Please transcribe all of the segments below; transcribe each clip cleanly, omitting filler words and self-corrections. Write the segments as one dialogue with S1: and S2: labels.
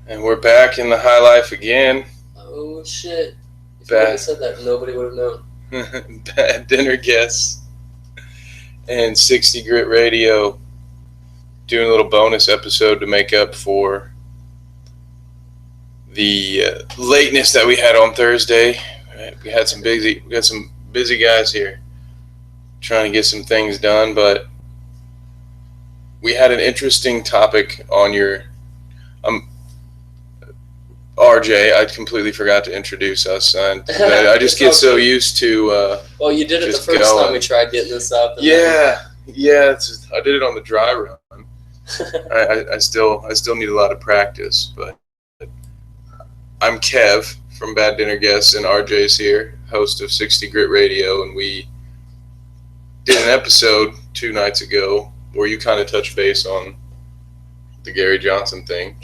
S1: And we're back in the high life again.
S2: Oh shit. If you hadn't said that, nobody would have known.
S1: Bad Dinner Guests and 60 Grit Radio doing a little bonus episode to make up for the lateness that we had on Thursday. We got some busy guys here trying to get some things done, but we had an interesting topic on your RJ. I completely forgot to introduce us. I just get so used to
S2: well, you did it the first time we tried getting this up.
S1: Yeah. I did it on the dry run. I still need a lot of practice, but I'm Kev from Bad Dinner Guests, and RJ's here, host of 60 Grit Radio, and we did an episode 2 nights ago where you kind of touched base on the Gary Johnson thing.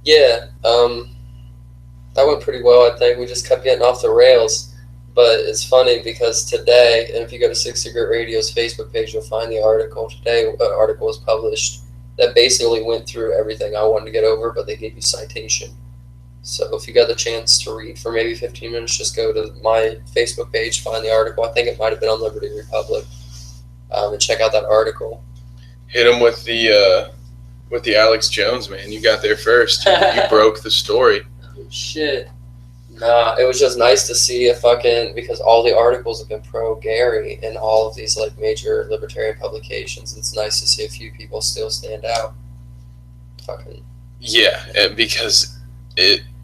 S2: Yeah, that went pretty well, I think. We just kept getting off the rails. But it's funny because today, and if you go to 60 Grit Radio's Facebook page, you'll find the article. Today, an article was published that basically went through everything I wanted to get over, but they gave you citation. So if you got the chance to read for maybe 15 minutes, just go to my Facebook page, find the article. I think it might have been on Liberty Republic, and check out that article.
S1: Hit him with the Alex Jones, man. You got there first. You broke the story.
S2: Oh, shit. Nah, it was just nice to see because all the articles have been pro-Gary in all of these like major libertarian publications. It's nice to see a few people still stand out.
S1: Yeah, because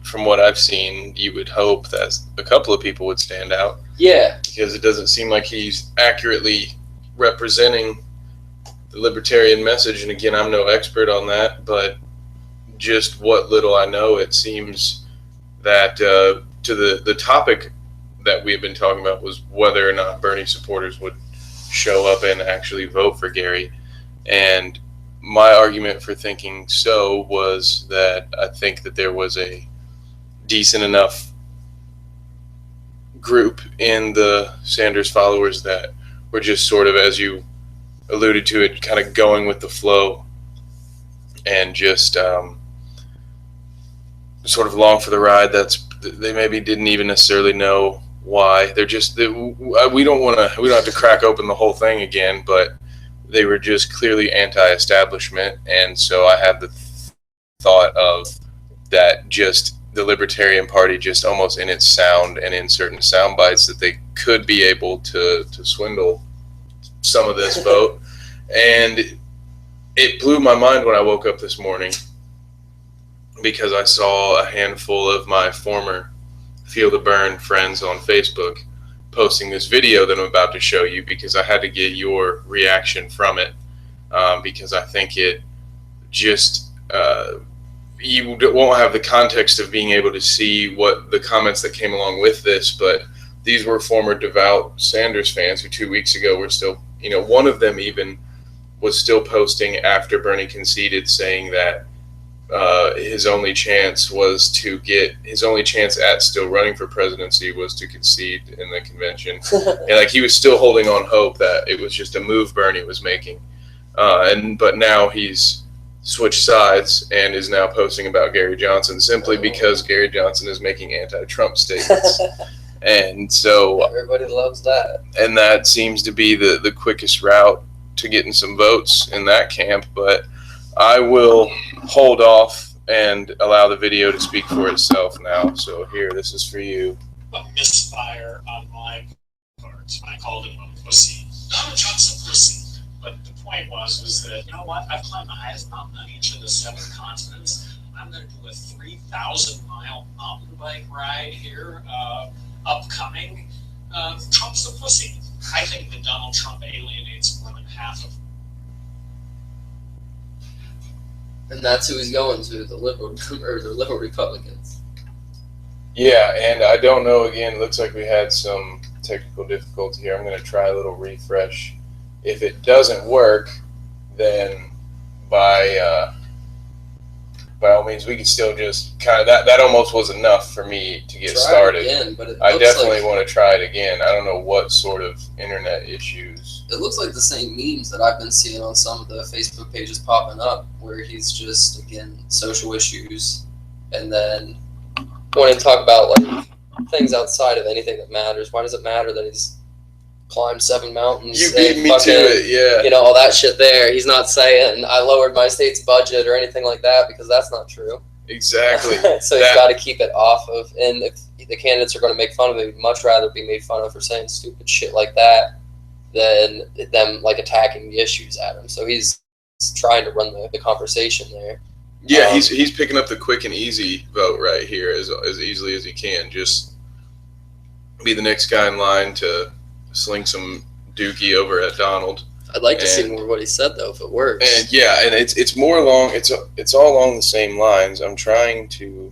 S1: from what I've seen, you would hope that a couple of people would stand out.
S2: Yeah.
S1: Because it doesn't seem like he's accurately representing the libertarian message. And again, I'm no expert on that, but just what little I know, it seems that to the topic that we've been talking about was whether or not Bernie supporters would show up and actually vote for Gary. And my argument for thinking so was that I think that there was a decent enough group in the Sanders followers that were just sort of, as you alluded to it, kind of going with the flow and just sort of along for the ride. They maybe didn't even necessarily know why. They're just we don't have to crack open the whole thing again, but they were just clearly anti-establishment, and so I had the thought of that just the Libertarian Party, just almost in its sound and in certain sound bites, that they could be able to swindle some of this vote. And it blew my mind when I woke up this morning, because I saw a handful of my former Feel the Burn friends on Facebook posting this video that I'm about to show you, because I had to get your reaction from it, because I think it just you won't have the context of being able to see what the comments that came along with this, but these were former devout Sanders fans who 2 weeks ago were still, one of them even was still posting after Bernie conceded, saying that his only chance at still running for presidency was to concede in the convention. And he was still holding on hope that it was just a move Bernie was making. But now he's switched sides and is now posting about Gary Johnson simply because Gary Johnson is making anti-Trump statements. And so
S2: everybody loves that.
S1: And that seems to be the quickest route to getting some votes in that camp. But I will hold off and allow the video to speak for itself now. So here, this is for you.
S3: A misfire on my part. I called him a pussy. Donald Trump's a pussy. But the point was that, you know what? I've climbed the highest mountain on each of the 7 continents. I'm going to do a 3,000-mile mountain bike ride here, upcoming. Trump's a pussy. I think that Donald Trump alienates more than half of.
S2: And that's who he's going to, the liberal Republicans.
S1: Yeah, and I don't know, again, it looks like we had some technical difficulty here. I'm going to try a little refresh. If it doesn't work, then by all means, we could still just kind of, that almost was enough for me to get started.
S2: Again, but
S1: I definitely want to try it again. I don't know what sort of internet issues.
S2: It looks like the same memes that I've been seeing on some of the Facebook pages popping up, where he's just, again, social issues, and then wanting to talk about like things outside of anything that matters. Why does it matter that he's climbed 7 mountains?
S1: You beat me to it, yeah.
S2: You know, all that shit there. He's not saying I lowered my state's budget or anything like that, because that's not true.
S1: Exactly.
S2: So he's got to keep it off of, and if the candidates are going to make fun of it, he'd much rather be made fun of for saying stupid shit like that than them like attacking the issues at him. So he's trying to run the conversation there.
S1: Yeah, he's picking up the quick and easy vote right here as easily as he can. Just be the next guy in line to sling some dookie over at Donald.
S2: I'd like to see more of what he said though, if it works.
S1: And yeah, and it's more along it's all along the same lines. I'm trying to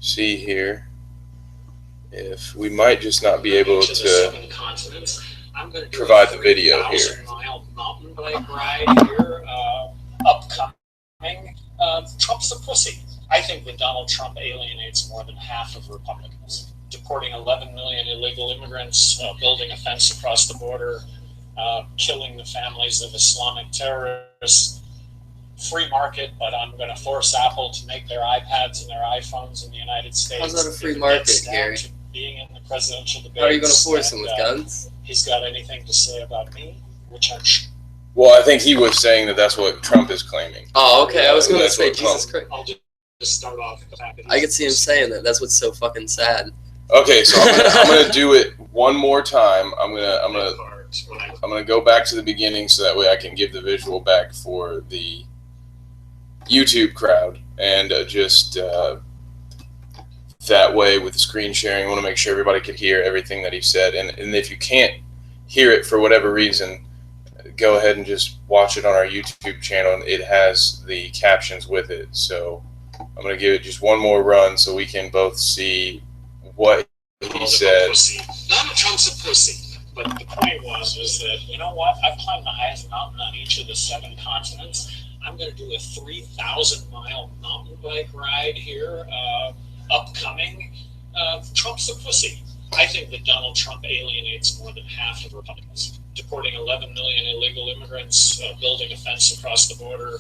S1: see here if we might just not be able to provide the video here.
S3: Mountain bike ride here, upcoming. Trump's a pussy. I think that Donald Trump alienates more than half of Republicans. Deporting 11 million illegal immigrants, building a fence across the border, killing the families of Islamic terrorists. Free market, but I'm going to force Apple to make their iPads and their iPhones in the United States.
S2: How's that a free market, Gary?
S3: Being in the presidential debates.
S2: How are you going to force him with guns?
S3: He's got anything to say about me, which I'm sure.
S1: Well, I think he was saying that that's what Trump is claiming.
S2: Oh, okay. I was going to say, Jesus Christ.
S3: I'll just start off with the fact that
S2: I could see him saying that. That's what's so fucking sad.
S1: Okay, so I'm gonna do it one more time. I'm gonna go back to the beginning so that way I can give the visual back for the YouTube crowd, and just that way with the screen sharing, I want to make sure everybody could hear everything that he said. And if you can't hear it for whatever reason, go ahead and just watch it on our YouTube channel, and it has the captions with it. So I'm going to give it just one more run so we can both see what he said.
S3: Donald Trump's a pussy. But the point was that, you know what? I've climbed the highest mountain on each of the 7 continents. I'm going to do a 3,000-mile mountain bike ride here, upcoming. Trump's a pussy. I think that Donald Trump alienates more than half of Republicans. Deporting 11 million illegal immigrants, building a fence across the border,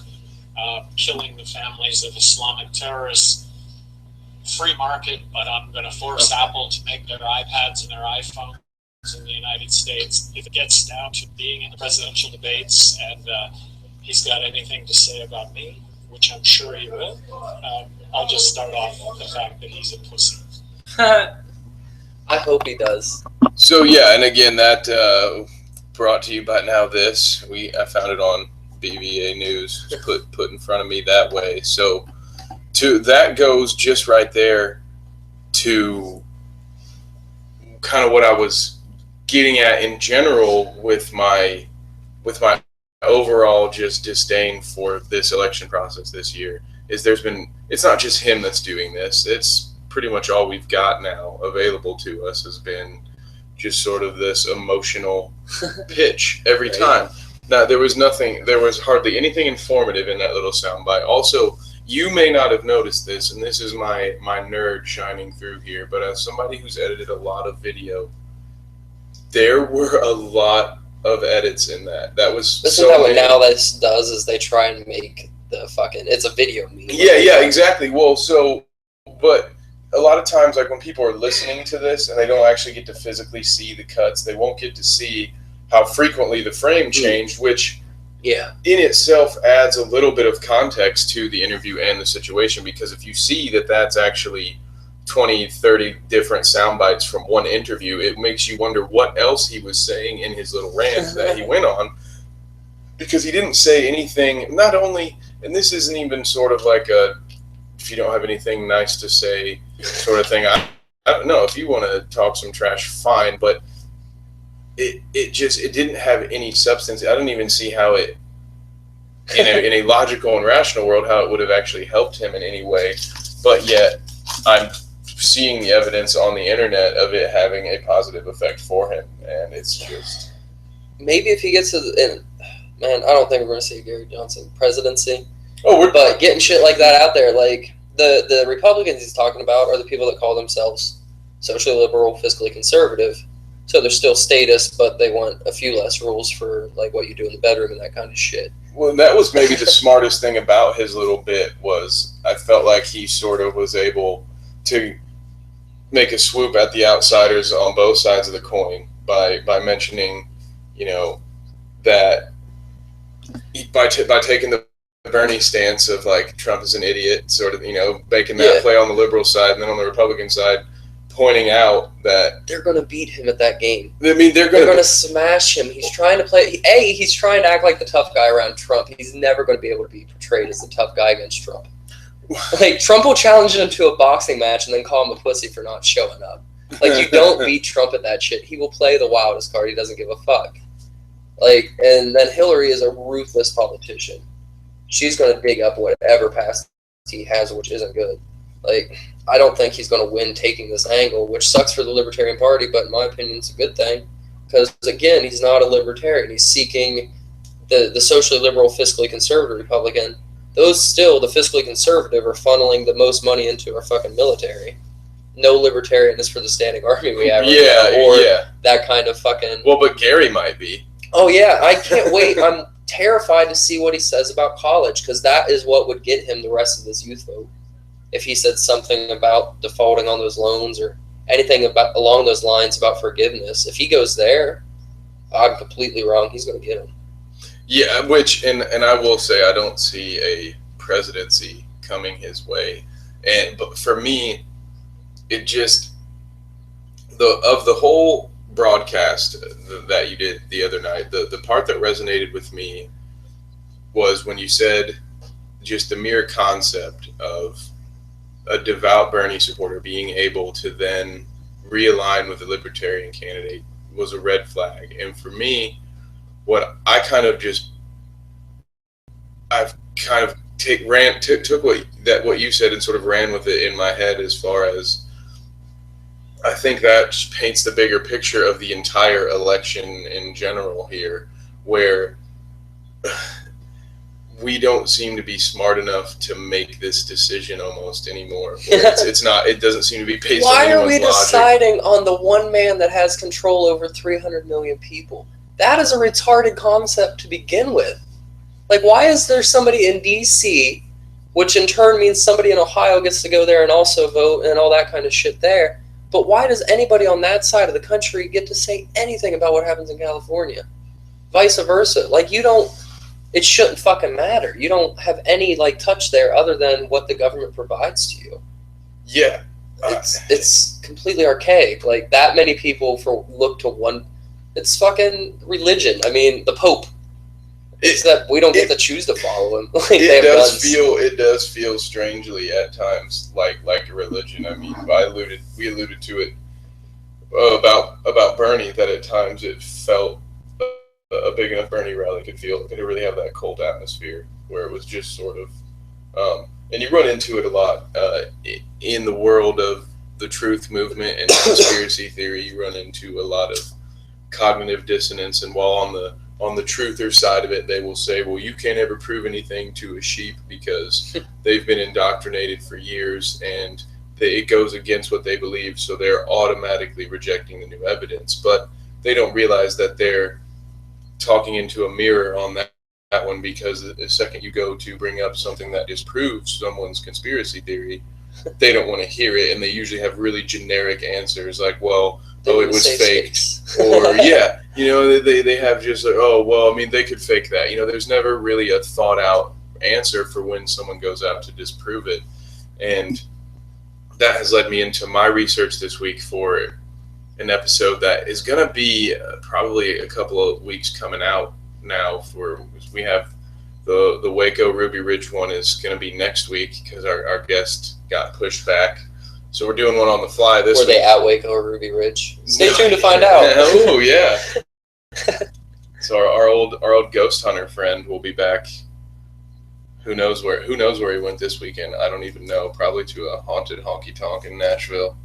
S3: killing the families of Islamic terrorists. Free market, but I'm going to force Apple to make their iPads and their iPhones in the United States. If it gets down to being in the presidential debates and he's got anything to say about me, which I'm sure he will, I'll just start off with the fact that he's a pussy.
S2: I hope he does.
S1: So yeah, and again, that brought to you by Now This. I found it on BVA News, put in front of me that way. So that goes just right there to kind of what I was getting at in general with my overall just disdain for this election process this year. Is it's not just him that's doing this. It's pretty much all we've got now available to us has been just sort of this emotional pitch every time. Now, there was hardly anything informative in that little soundbite. Also, you may not have noticed this, and this is my nerd shining through here, but as somebody who's edited a lot of video, there were a lot of edits in that. That was
S2: This is what Now This does, is they try and make it's a video meme.
S1: Yeah, exactly. Well, but a lot of times, like when people are listening to this and they don't actually get to physically see the cuts, they won't get to see how frequently the frame changed, which in itself adds a little bit of context to the interview and the situation, because if you see that that's actually 20, 30 different sound bites from one interview, it makes you wonder what else he was saying in his little rant that he went on, because he didn't say anything, not only, and this isn't even sort of like a, if you don't have anything nice to say sort of thing. I don't know, if you want to talk some trash, fine, but it didn't have any substance. I didn't even see how it, in a logical and rational world, how it would have actually helped him in any way. But yet, I'm seeing the evidence on the internet of it having a positive effect for him, and it's just...
S2: Maybe if he gets man, I don't think we're going to see Gary Johnson presidency.
S1: Oh,
S2: but getting shit like that out there, like the Republicans he's talking about are the people that call themselves socially liberal, fiscally conservative. So they're still statist, but they want a few less rules for like what you do in the bedroom and that kind of shit.
S1: Well, that was maybe the smartest thing about his little bit was I felt like he sort of was able to make a swoop at the outsiders on both sides of the coin by mentioning, you know, that by taking the Bernie stance of like Trump is an idiot, sort of, you know, making that play on the liberal side, and then on the Republican side, pointing out that
S2: they're going to beat him at that game.
S1: I mean, they're going
S2: to smash him. He's trying to play. He's trying to act like the tough guy around Trump. He's never going to be able to be portrayed as the tough guy against Trump. Like, Trump will challenge him to a boxing match and then call him a pussy for not showing up. Like, you don't beat Trump at that shit. He will play the wildest card. He doesn't give a fuck. Like, and then Hillary is a ruthless politician. She's going to dig up whatever past he has, which isn't good. Like, I don't think he's going to win taking this angle, which sucks for the Libertarian Party, but in my opinion, it's a good thing. Because, again, he's not a libertarian. He's seeking the socially liberal, fiscally conservative Republican. Those still, the fiscally conservative, are funneling the most money into our fucking military. No libertarian is for the standing army we have right now, or that kind of fucking...
S1: Well, but Gary might be.
S2: Oh, yeah, I can't wait. I'm terrified to see what he says about college, because that is what would get him the rest of this youth vote. If he said something about defaulting on those loans or anything about along those lines about forgiveness, if he goes there, I'm completely wrong. He's going to get him.
S1: Yeah, which, and I will say, I don't see a presidency coming his way. But for me, it just, of the whole broadcast that you did the other night, the part that resonated with me was when you said just the mere concept of a devout Bernie supporter being able to then realign with a libertarian candidate was a red flag. And for me, what I kind of just, I've kind of took what you said and sort of ran with it in my head, as far as I think that paints the bigger picture of the entire election in general here, where we don't seem to be smart enough to make this decision almost anymore. It's not. It doesn't seem to be based on anyone's logic. Why are we
S2: deciding on the one man that has control over 300 million people? That is a retarded concept to begin with. Like, why is there somebody in D.C., which in turn means somebody in Ohio gets to go there and also vote and all that kind of shit there? But why does anybody on that side of the country get to say anything about what happens in California? Vice versa. Like, you don't... It shouldn't fucking matter. You don't have any, like, touch there other than what the government provides to you.
S1: Yeah.
S2: It's completely archaic. Like, that many people look to one... It's fucking religion. I mean, the Pope. It's that we don't get to choose to follow him. Like,
S1: it does feel strangely at times like a religion. I mean, we alluded to it about Bernie, that at times it felt a big enough Bernie rally could really have that cult atmosphere where it was just sort of, and you run into it a lot in the world of the truth movement and conspiracy theory. You run into a lot of cognitive dissonance, and while on the truther side of it, they will say, well, you can't ever prove anything to a sheep because they've been indoctrinated for years and it goes against what they believe, so they're automatically rejecting the new evidence. But they don't realize that they're talking into a mirror on that one, because the second you go to bring up something that disproves someone's conspiracy theory, they don't want to hear it, and they usually have really generic answers like, well, it was fake. Or, yeah, you know, they have just like, oh, well, I mean, they could fake that. You know, there's never really a thought-out answer for when someone goes out to disprove it. And that has led me into my research this week for an episode that is going to be probably a couple of weeks coming out now. We have the Waco Ruby Ridge one is going to be next week because our guest got pushed back. So we're doing one on the fly this week.
S2: Were they at Waco or Ruby Ridge? Stay tuned to find out.
S1: Oh, yeah. So our old ghost hunter friend will be back. Who knows where he went this weekend? I don't even know. Probably to a haunted honky tonk in Nashville.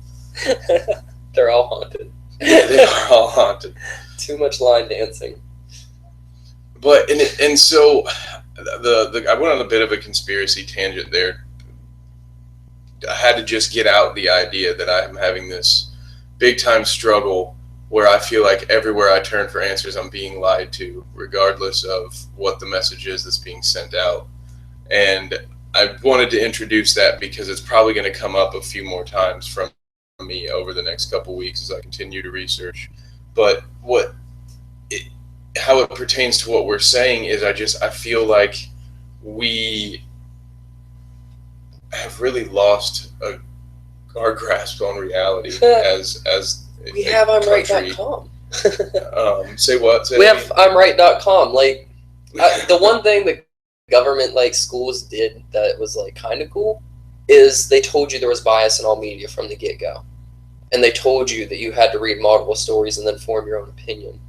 S2: They're all haunted.
S1: Yeah, they are all haunted.
S2: Too much line dancing.
S1: But and so I went on a bit of a conspiracy tangent there. I had to just get out the idea that I'm having this big time struggle where I feel like everywhere I turn for answers, I'm being lied to, regardless of what the message is that's being sent out. And I wanted to introduce that because it's probably going to come up a few more times from me over the next couple weeks as I continue to research. But how it pertains to what we're saying is I feel like we have really lost our grasp on reality as
S2: we have I'mRight.com.
S1: Say what?
S2: We have I'mRight.com. Like the one thing that government like schools did that was like kind of cool is they told you there was bias in all media from the get-go, and they told you that you had to read multiple stories and then form your own opinion.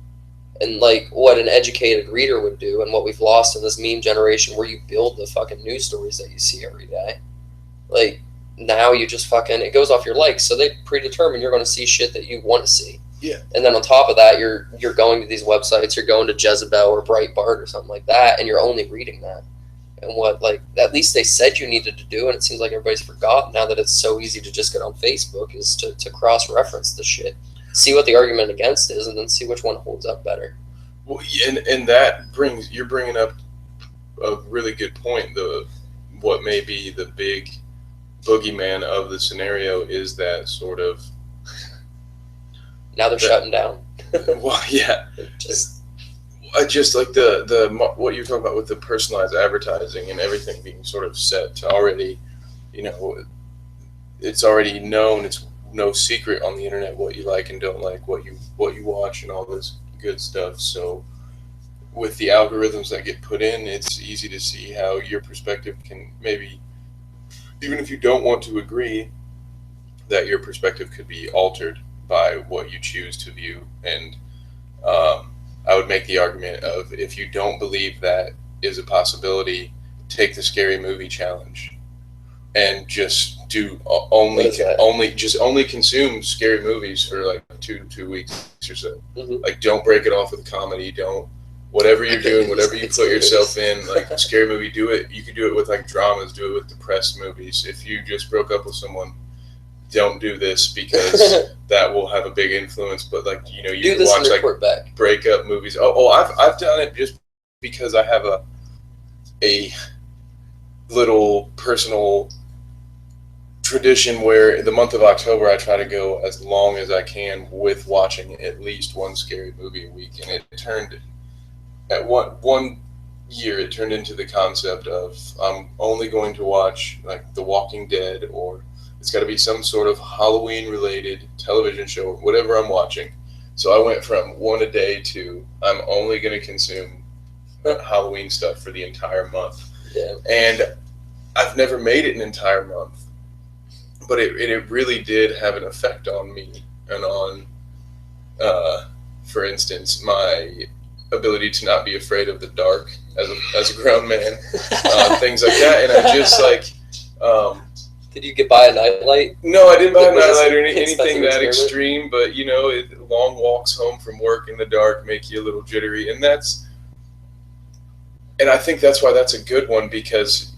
S2: And like what an educated reader would do, and what we've lost in this meme generation where you build the fucking news stories that you see every day. Like now you just fucking, it goes off your likes, so they predetermine you're going to see shit that you want to see.
S1: Yeah.
S2: And then on top of that, you're going to these websites, you're going to Jezebel or Breitbart or something like that, and you're only reading that. And what, like, at least they said you needed to do, and it seems like everybody's forgotten now that it's so easy to just get on Facebook, is to cross-reference the shit. See what the argument against is, and then see which one holds up better.
S1: Well, and that you're bringing up a really good point. What may be the big boogeyman of the scenario is that sort of.
S2: Now they're shutting down.
S1: Well, yeah. Just like the what you're talking about with the personalized advertising and everything being sort of set to already, it's already known. It's no secret on the internet what you like and don't like, what you watch, and all this good stuff. So with the algorithms that get put in, it's easy to see how your perspective can maybe, even if you don't want to agree, that your perspective could be altered by what you choose to view. And I would make the argument of, if you don't believe that is a possibility, take the scary movie challenge and just do only consume scary movies for like two weeks or so. Mm-hmm. Like, don't break it off with comedy. Don't, whatever you're doing, whatever you put yourself in, like a scary movie, do it. You could do it with like dramas, do it with depressed movies. If you just broke up with someone, don't do this, because that will have a big influence. But like, you can watch like breakup movies. I've done it just because I have a little personal tradition where the month of October I try to go as long as I can with watching at least one scary movie a week. And it turned, at one year, it turned into the concept of I'm only going to watch like The Walking Dead, or it's got to be some sort of Halloween related television show or whatever I'm watching. So I went from one a day to I'm only going to consume Halloween stuff for the entire month.
S2: Yeah.
S1: And I've never made it an entire month, but it really did have an effect on me and on, for instance, my ability to not be afraid of the dark as a grown man, things like that. And I just like,
S2: did you get by a nightlight?
S1: No, I didn't buy a nightlight or anything that extreme, but long walks home from work in the dark make you a little jittery, and I think that's why that's a good one, because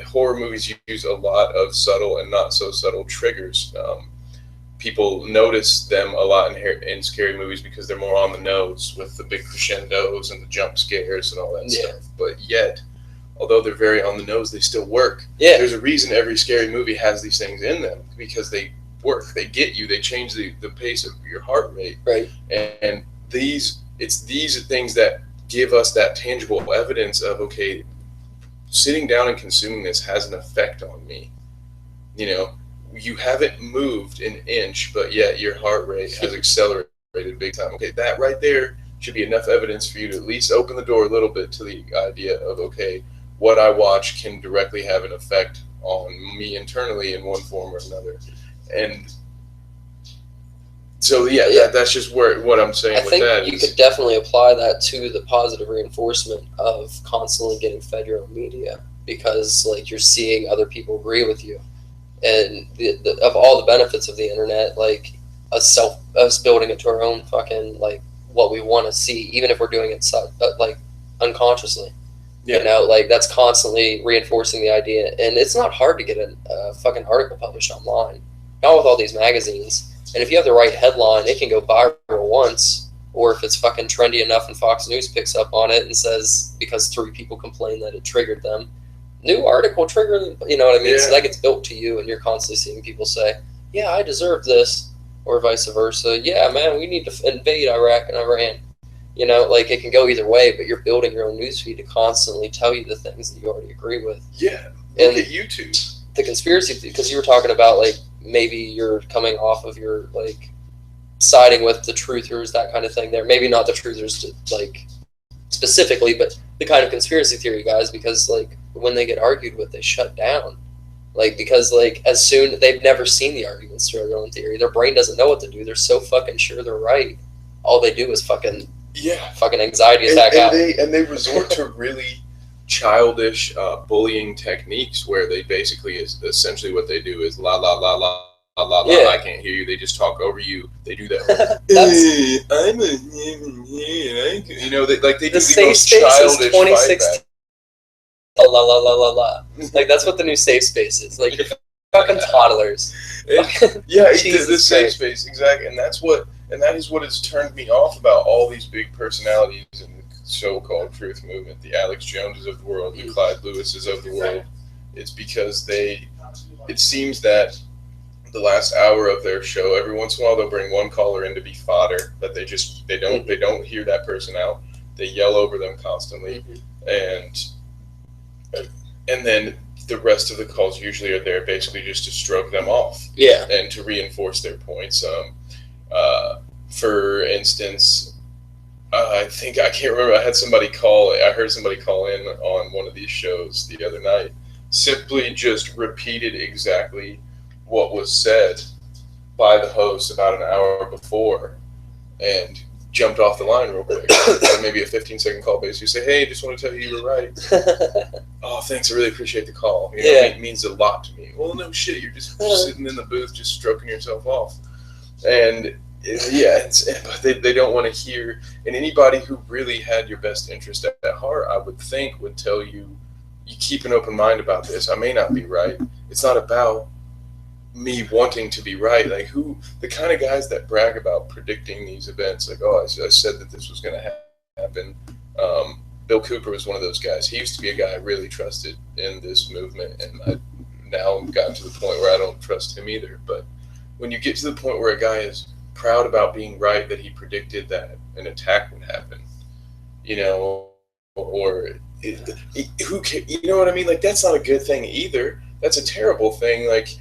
S1: horror movies use a lot of subtle and not so subtle triggers. People notice them a lot in scary movies because they're more on the nose with the big crescendos and the jump scares and all that stuff. But yet, although they're very on the nose, they still work.
S2: Yeah.
S1: There's a reason every scary movie has these things in them, because they work. They get you. They change the pace of your heart rate.
S2: Right.
S1: And these things that give us that tangible evidence of, okay, sitting down and consuming this has an effect on me. You haven't moved an inch, but yet your heart rate has accelerated big time. Okay, that right there should be enough evidence for you to at least open the door a little bit to the idea of, okay, what I watch can directly have an effect on me internally in one form or another. And so, that's just what I'm saying with that. I think
S2: you could definitely apply that to the positive reinforcement of constantly getting fed your own media, because like you're seeing other people agree with you. And of all the benefits of the internet, like us building it to our own fucking, like, what we want to see, even if we're doing it like unconsciously.
S1: Yeah.
S2: Like that's constantly reinforcing the idea. And it's not hard to get a fucking article published online. Not with all these magazines. And if you have the right headline, it can go viral once. Or if it's fucking trendy enough and Fox News picks up on it and says, because 3 people complain that it triggered them, new article triggered, you know what I mean?
S1: Yeah.
S2: So that gets built to you, and you're constantly seeing people say, yeah, I deserve this, or vice versa. Yeah, man, we need to invade Iraq and Iran. You know, like, it can go either way, but you're building your own newsfeed to constantly tell you the things that you already agree with.
S1: Yeah,
S2: and
S1: look at YouTube.
S2: The conspiracy, because you were talking about, like, maybe you're coming off of your, like, siding with the truthers, that kind of thing there. Maybe not the truthers, like, specifically, but the kind of conspiracy theory guys, because, like, when they get argued with, they shut down. Like, because, like, as soon, they've never seen the arguments through their own theory. Their brain doesn't know what to do. They're so fucking sure they're right. All they do is fucking anxiety attack out.
S1: And they resort to really childish bullying techniques where they basically essentially what they do is la la la la la la la. I can't hear you. They just talk over you. They do that. I'm a you know, they do the
S2: safe
S1: most
S2: space
S1: childish
S2: is 2016.
S1: fight back.
S2: La la la la la. Like, that's what the new safe space is. Like, you're fucking toddlers.
S1: The safe space, exactly, and that is what has turned me off about all these big personalities in the so-called truth movement, the Alex Joneses of the world, the Clyde Lewises of the world. It's because it seems that the last hour of their show, every once in a while they'll bring one caller in to be fodder, but they don't hear that person out. They yell over them constantly, and then the rest of the calls usually are there basically just to stroke them off. Yeah. And to reinforce their points. For instance, I can't remember, I heard somebody call in on one of these shows the other night, simply just repeated exactly what was said by the host about an hour before and jumped off the line real quick. Maybe a 15-second call, basically say, hey, just want to tell you were right. Oh, thanks, I really appreciate the call. You know, it means a lot to me. Well, no shit, you're just sitting in the booth just stroking yourself off. And but they don't want to hear, and anybody who really had your best interest at heart, I would think, would tell you, you keep an open mind about this. I may not be right. It's not about me wanting to be right. Like, the kind of guys that brag about predicting these events, like, oh, I said that this was going to happen. Bill Cooper was one of those guys. He used to be a guy I really trusted in this movement, and I now gotten to the point where I don't trust him either. But when you get to the point where a guy is proud about being right, that he predicted that an attack would happen, you know, who can, you know what I mean? Like, that's not a good thing either. That's a terrible thing. Like,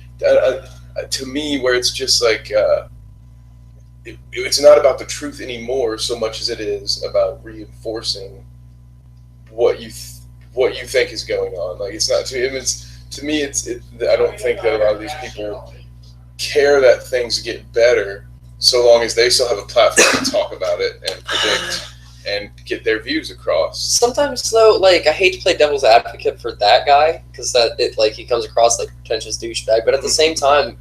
S1: to me, where it's just like, it's not about the truth anymore so much as it is about reinforcing what you think is going on. Like, it's not to him. To me, I don't think that a lot of these people care that things get better, so long as they still have a platform to talk about it and predict and get their views across. Sometimes,
S2: though, like, I hate to play devil's advocate for that guy, because he comes across like a pretentious douchebag, but at the same time,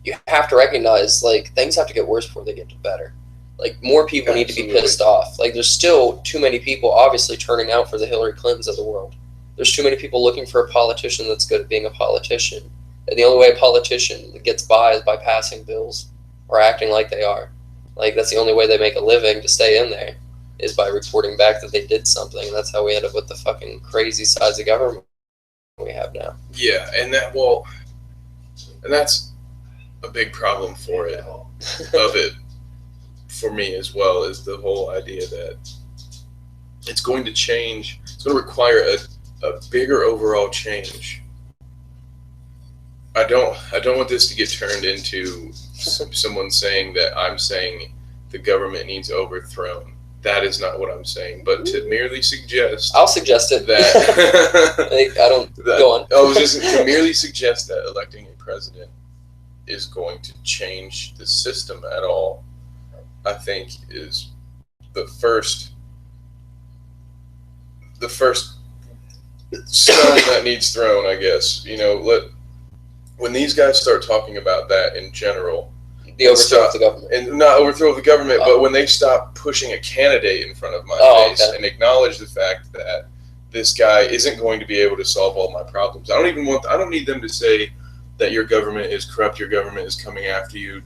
S2: you have to recognize, like, things have to get worse before they get to better. Like, more people need to be pissed off. Like, there's still too many people obviously turning out for the Hillary Clintons of the world. There's too many people looking for a politician that's good at being a politician. And the only way a politician gets by is by passing bills or acting like they are. Like, that's the only way they make a living to stay in there, is by reporting back that they did something. And that's how we end up with the fucking crazy size of government we have now.
S1: Yeah, and that's a big problem for me as well, is the whole idea that it's going to change. It's going to require a bigger overall change. I don't want this to get turned into someone saying that I'm saying the government needs overthrown. That is not what I'm saying, but to merely suggest...
S2: I'll suggest it.
S1: Go
S2: on.
S1: I was just to merely suggest that electing a president is going to change the system at all, I think, is the first stone that needs thrown, I guess. You know, when these guys start talking about that in general,
S2: the overthrow of the government,
S1: and not overthrow of the government, but when they stop pushing a candidate in front of my face and acknowledge the fact that this guy isn't going to be able to solve all my problems. I don't need them to say that your government is corrupt, your government is coming after you,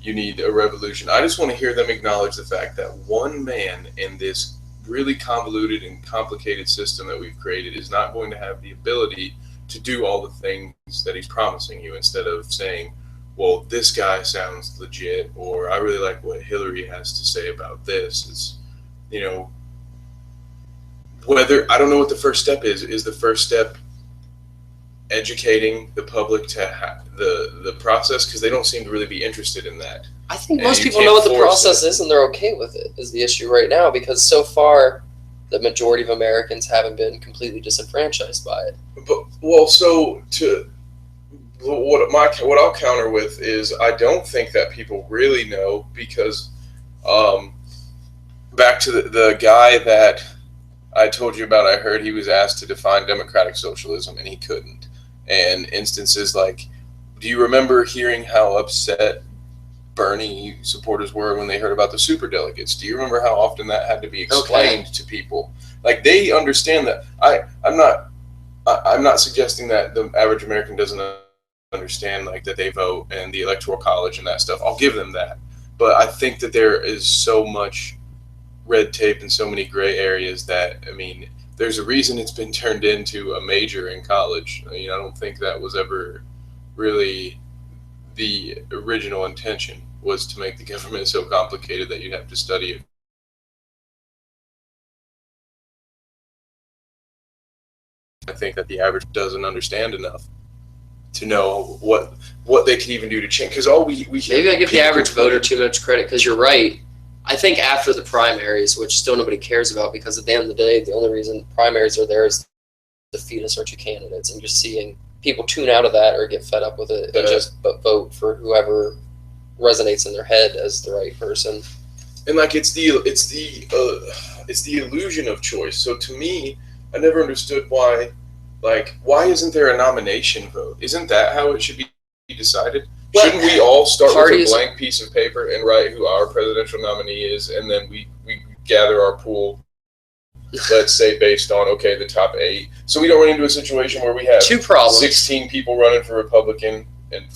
S1: you need a revolution. I just want to hear them acknowledge the fact that one man in this really convoluted and complicated system that we've created is not going to have the ability to do all the things that he's promising you, instead of saying, well, this guy sounds legit, or I really like what Hillary has to say about this. It's, whether, I don't know what the first step is. Is the first step educating the public to the process? Because they don't seem to really be interested in that.
S2: I think most people know what the process is and they're okay with it, is the issue right now, because so far the majority of Americans haven't been completely disenfranchised by it.
S1: But, well, so what I'll counter with is I don't think that people really know, because back to the guy that I told you about, I heard he was asked to define democratic socialism and he couldn't. And instances like, do you remember hearing how upset Bernie supporters were when they heard about the superdelegates? Do you remember how often that had to be explained to people? Like, they understand that. I'm not suggesting that the average American doesn't understand, like, that they vote and the electoral college and that stuff. I'll give them that. But I think that there is so much red tape and so many gray areas that, I mean, there's a reason it's been turned into a major in college. I don't think that was ever really the original intention, was to make the government so complicated that you'd have to study it. I think that the average doesn't understand enough to know what they can even do to change. Because
S2: maybe I give the average voter too much credit, because you're right. I think after the primaries, which still nobody cares about, because at the end of the day, the only reason primaries are there is to feed us our two candidates, and just seeing people tune out of that or get fed up with it and just vote for whoever resonates in their head as the right person.
S1: And like, it's the illusion of choice. So to me, I never understood why isn't there a nomination vote? Isn't that how it should be decided? Well, shouldn't we all start with a blank piece of paper and write who our presidential nominee is, and then we gather our pool, let's say, based on, okay, the top 8. So we don't run into a situation where we have 16 people running for Republican. And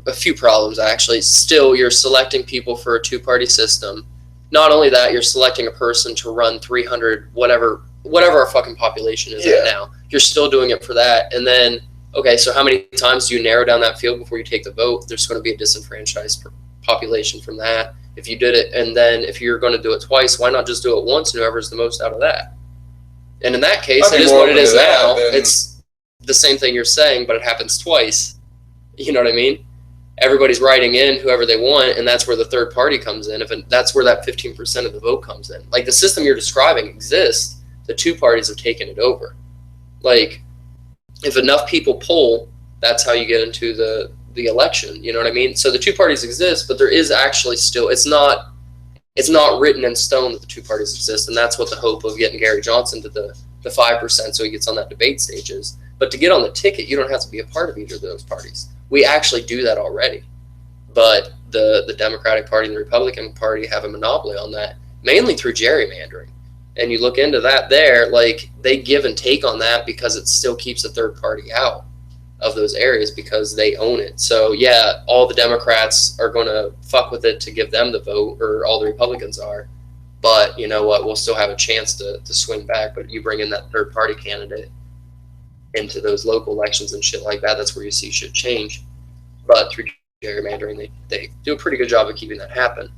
S2: a few problems, actually. Still, you're selecting people for a two-party system. Not only that, you're selecting a person to run 300, whatever our fucking population is right now. You're still doing it for that. And then, okay, so how many times do you narrow down that field before you take the vote? There's going to be a disenfranchised population from that. If you did it, and then if you're going to do it twice, why not just do it once, and whoever's the most out of that? And in that case, it is what it is now. It's the same thing you're saying, but it happens twice. You know what I mean? Everybody's writing in whoever they want, and that's where the third party comes in. That's where that 15% of the vote comes in. Like, the system you're describing exists. The two parties have taken it over. Like, if enough people poll, that's how you get into the election. You know what I mean? So the two parties exist, but there is actually still, it's not written in stone that the two parties exist, and that's what the hope of getting Gary Johnson to the 5% so he gets on that debate stage is. But to get on the ticket, you don't have to be a part of either of those parties. We actually do that already. But the Democratic Party and the Republican Party have a monopoly on that, mainly through gerrymandering. And you look into that there, like, they give and take on that because it still keeps the third party out of those areas because they own it. So, yeah, all the Democrats are going to fuck with it to give them the vote, or all the Republicans are. But you know what? We'll still have a chance to swing back. But you bring in that third party candidate into those local elections and shit like that, that's where you see shit change. But through gerrymandering, they do a pretty good job of keeping that happening.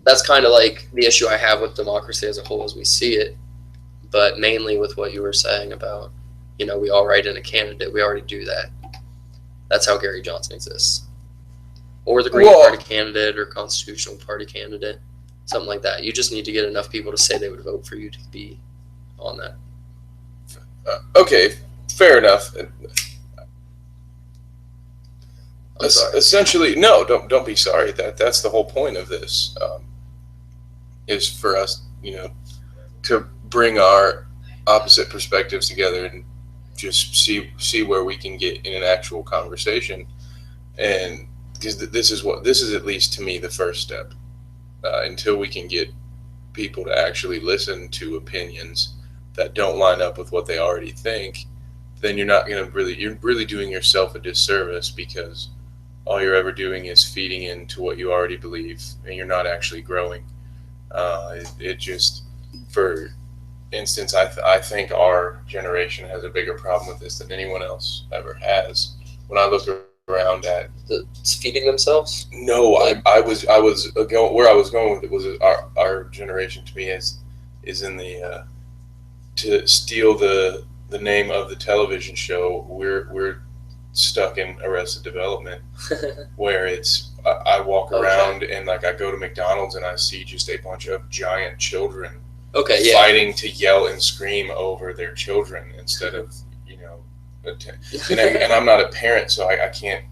S2: That's kind of like the issue I have with democracy as a whole as we see it, but mainly with what you were saying about, we all write in a candidate. We already do that. That's how Gary Johnson exists. Or the Green Party candidate or Constitutional Party candidate, something like that. You just need to get enough people to say they would vote for you to be on that.
S1: Okay, fair enough. Essentially, no, don't be sorry. That's the whole point of this. Is for us, to bring our opposite perspectives together and just see where we can get in an actual conversation. And because this is at least to me the first step. Until we can get people to actually listen to opinions that don't line up with what they already think, then you're really doing yourself a disservice, because all you're ever doing is feeding into what you already believe, and you're not actually growing. It just, for instance, I think our generation has a bigger problem with this than anyone else ever has. When I look around at
S2: feeding themselves.
S1: No, where I was going with it was our generation, to me, is in the to steal the name of the television show. We're stuck in Arrested Development, where it's I walk around and like I go to McDonald's and I see just a bunch of giant children fighting to yell and scream over their children instead of, and I'm not a parent, so I can't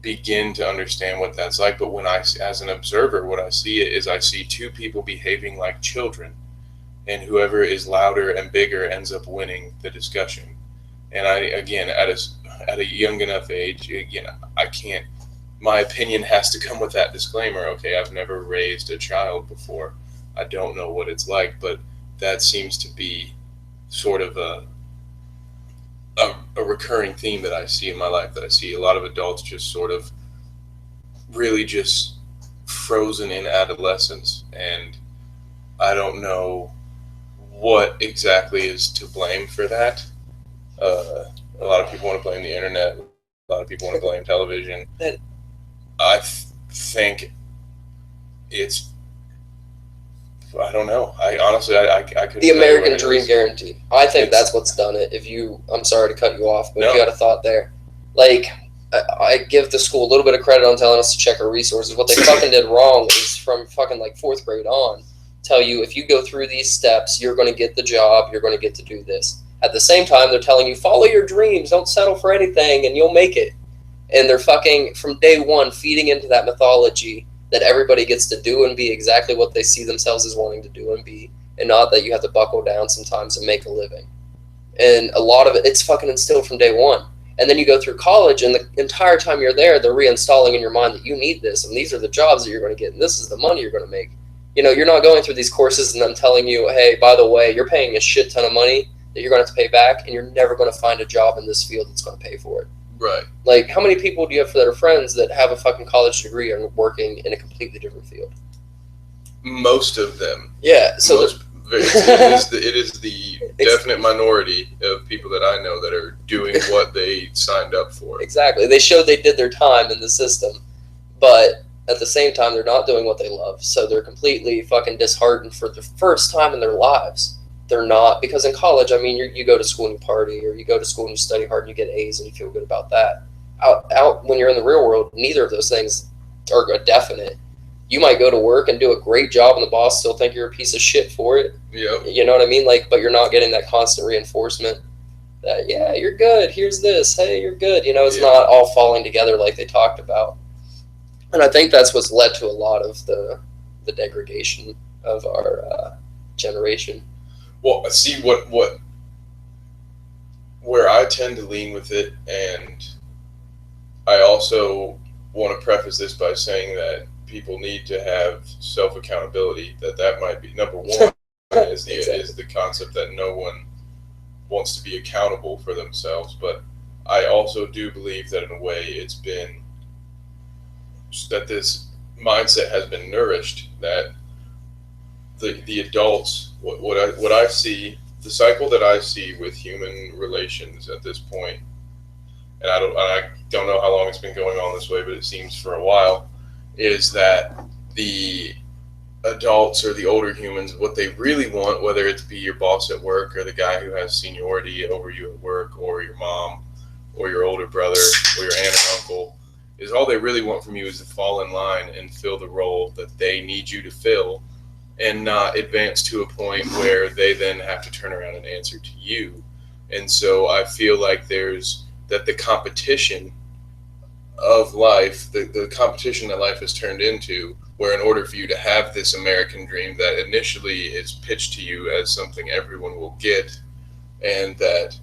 S1: begin to understand what that's like. But when as an observer, what I see two people behaving like children, and whoever is louder and bigger ends up winning the discussion. And at a young enough age, I can't. My opinion has to come with that disclaimer. Okay, I've never raised a child before. I don't know what it's like, but that seems to be sort of a recurring theme that I see in my life, that I see a lot of adults just sort of really just frozen in adolescence. And I don't know what exactly is to blame for that. A lot of people want to blame the internet. A lot of people want to blame television. I think it's, I don't know. I honestly could.
S2: The American Dream Guarantee. I think that's what's done it. I'm sorry to cut you off, but if you got a thought there. Like, I give the school a little bit of credit on telling us to check our resources. What they fucking did wrong is from fucking like 4th grade on, tell you if you go through these steps, you're going to get the job, you're going to get to do this. At the same time, they're telling you, follow your dreams, don't settle for anything, and you'll make it. And they're fucking, from day one, feeding into that mythology that everybody gets to do and be exactly what they see themselves as wanting to do and be, and not that you have to buckle down sometimes and make a living. And a lot of it's fucking instilled from day one. And then you go through college, and the entire time you're there, they're reinstalling in your mind that you need this, and these are the jobs that you're going to get, and this is the money you're going to make. You're not going through these courses and them telling you, hey, by the way, you're paying a shit ton of money that you're going to have to pay back, and you're never going to find a job in this field that's going to pay for it.
S1: Right.
S2: Like, how many people do you have that are friends that have a fucking college degree and working in a completely different field?
S1: Most of them.
S2: Yeah. So
S1: it is the definite minority of people that I know that are doing what they signed up for.
S2: Exactly. They showed they did their time in the system, but at the same time, they're not doing what they love. So they're completely fucking disheartened for the first time in their lives. They're not, because in college, I mean, you go to school and you party, or you go to school and you study hard and you get A's and you feel good about that. Out when you're in the real world, neither of those things are a definite. You might go to work and do a great job, and the boss still think you're a piece of shit for it.
S1: Yep.
S2: You know what I mean? Like, but you're not getting that constant reinforcement that, yeah, you're good. Here's this. Hey, you're good. It's not all falling together like they talked about. And I think that's what's led to a lot of the degradation of our generation.
S1: Well, see where I tend to lean with it, and I also want to preface this by saying that people need to have self-accountability. That might be number one. is the concept that no one wants to be accountable for themselves. But I also do believe that in a way it's been that this mindset has been nourished, that the adults, what I see, the cycle that I see with human relations at this point, and I don't know how long it's been going on this way, but it seems for a while, is that the adults or the older humans, what they really want, whether it be your boss at work or the guy who has seniority over you at work, or your mom or your older brother or your aunt or uncle, is all they really want from you is to fall in line and fill the role that they need you to fill, and not advance to a point where they then have to turn around and answer to you. And so I feel like the competition of life, the competition that life has turned into, where in order for you to have this American dream that initially is pitched to you as something everyone will get, and that,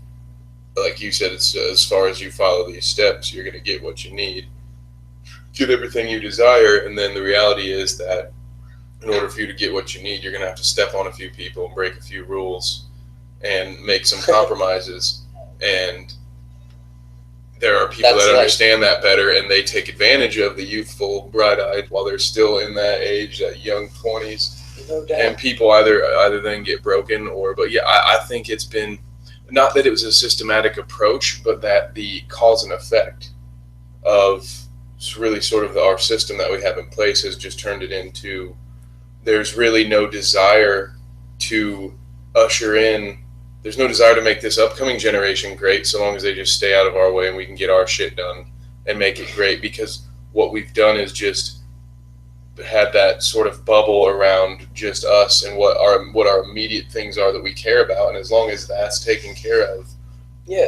S1: like you said, it's as far as you follow these steps, you're going to get what you need, get everything you desire. And then the reality is that in order for you to get what you need, you're going to have to step on a few people and break a few rules and make some compromises. And there are people that understand that better, and they take advantage of the youthful, bright-eyed while they're still in that age, that young 20s.
S2: No doubt.
S1: And people either then get broken but yeah, I think it's been, not that it was a systematic approach, but that the cause and effect of really sort of our system that we have in place has just turned it into, there's really no desire to usher in, there's no desire to make this upcoming generation great so long as they just stay out of our way and we can get our shit done and make it great, because what we've done is just had that sort of bubble around just us and what our immediate things are that we care about, and as long as that's taken care of,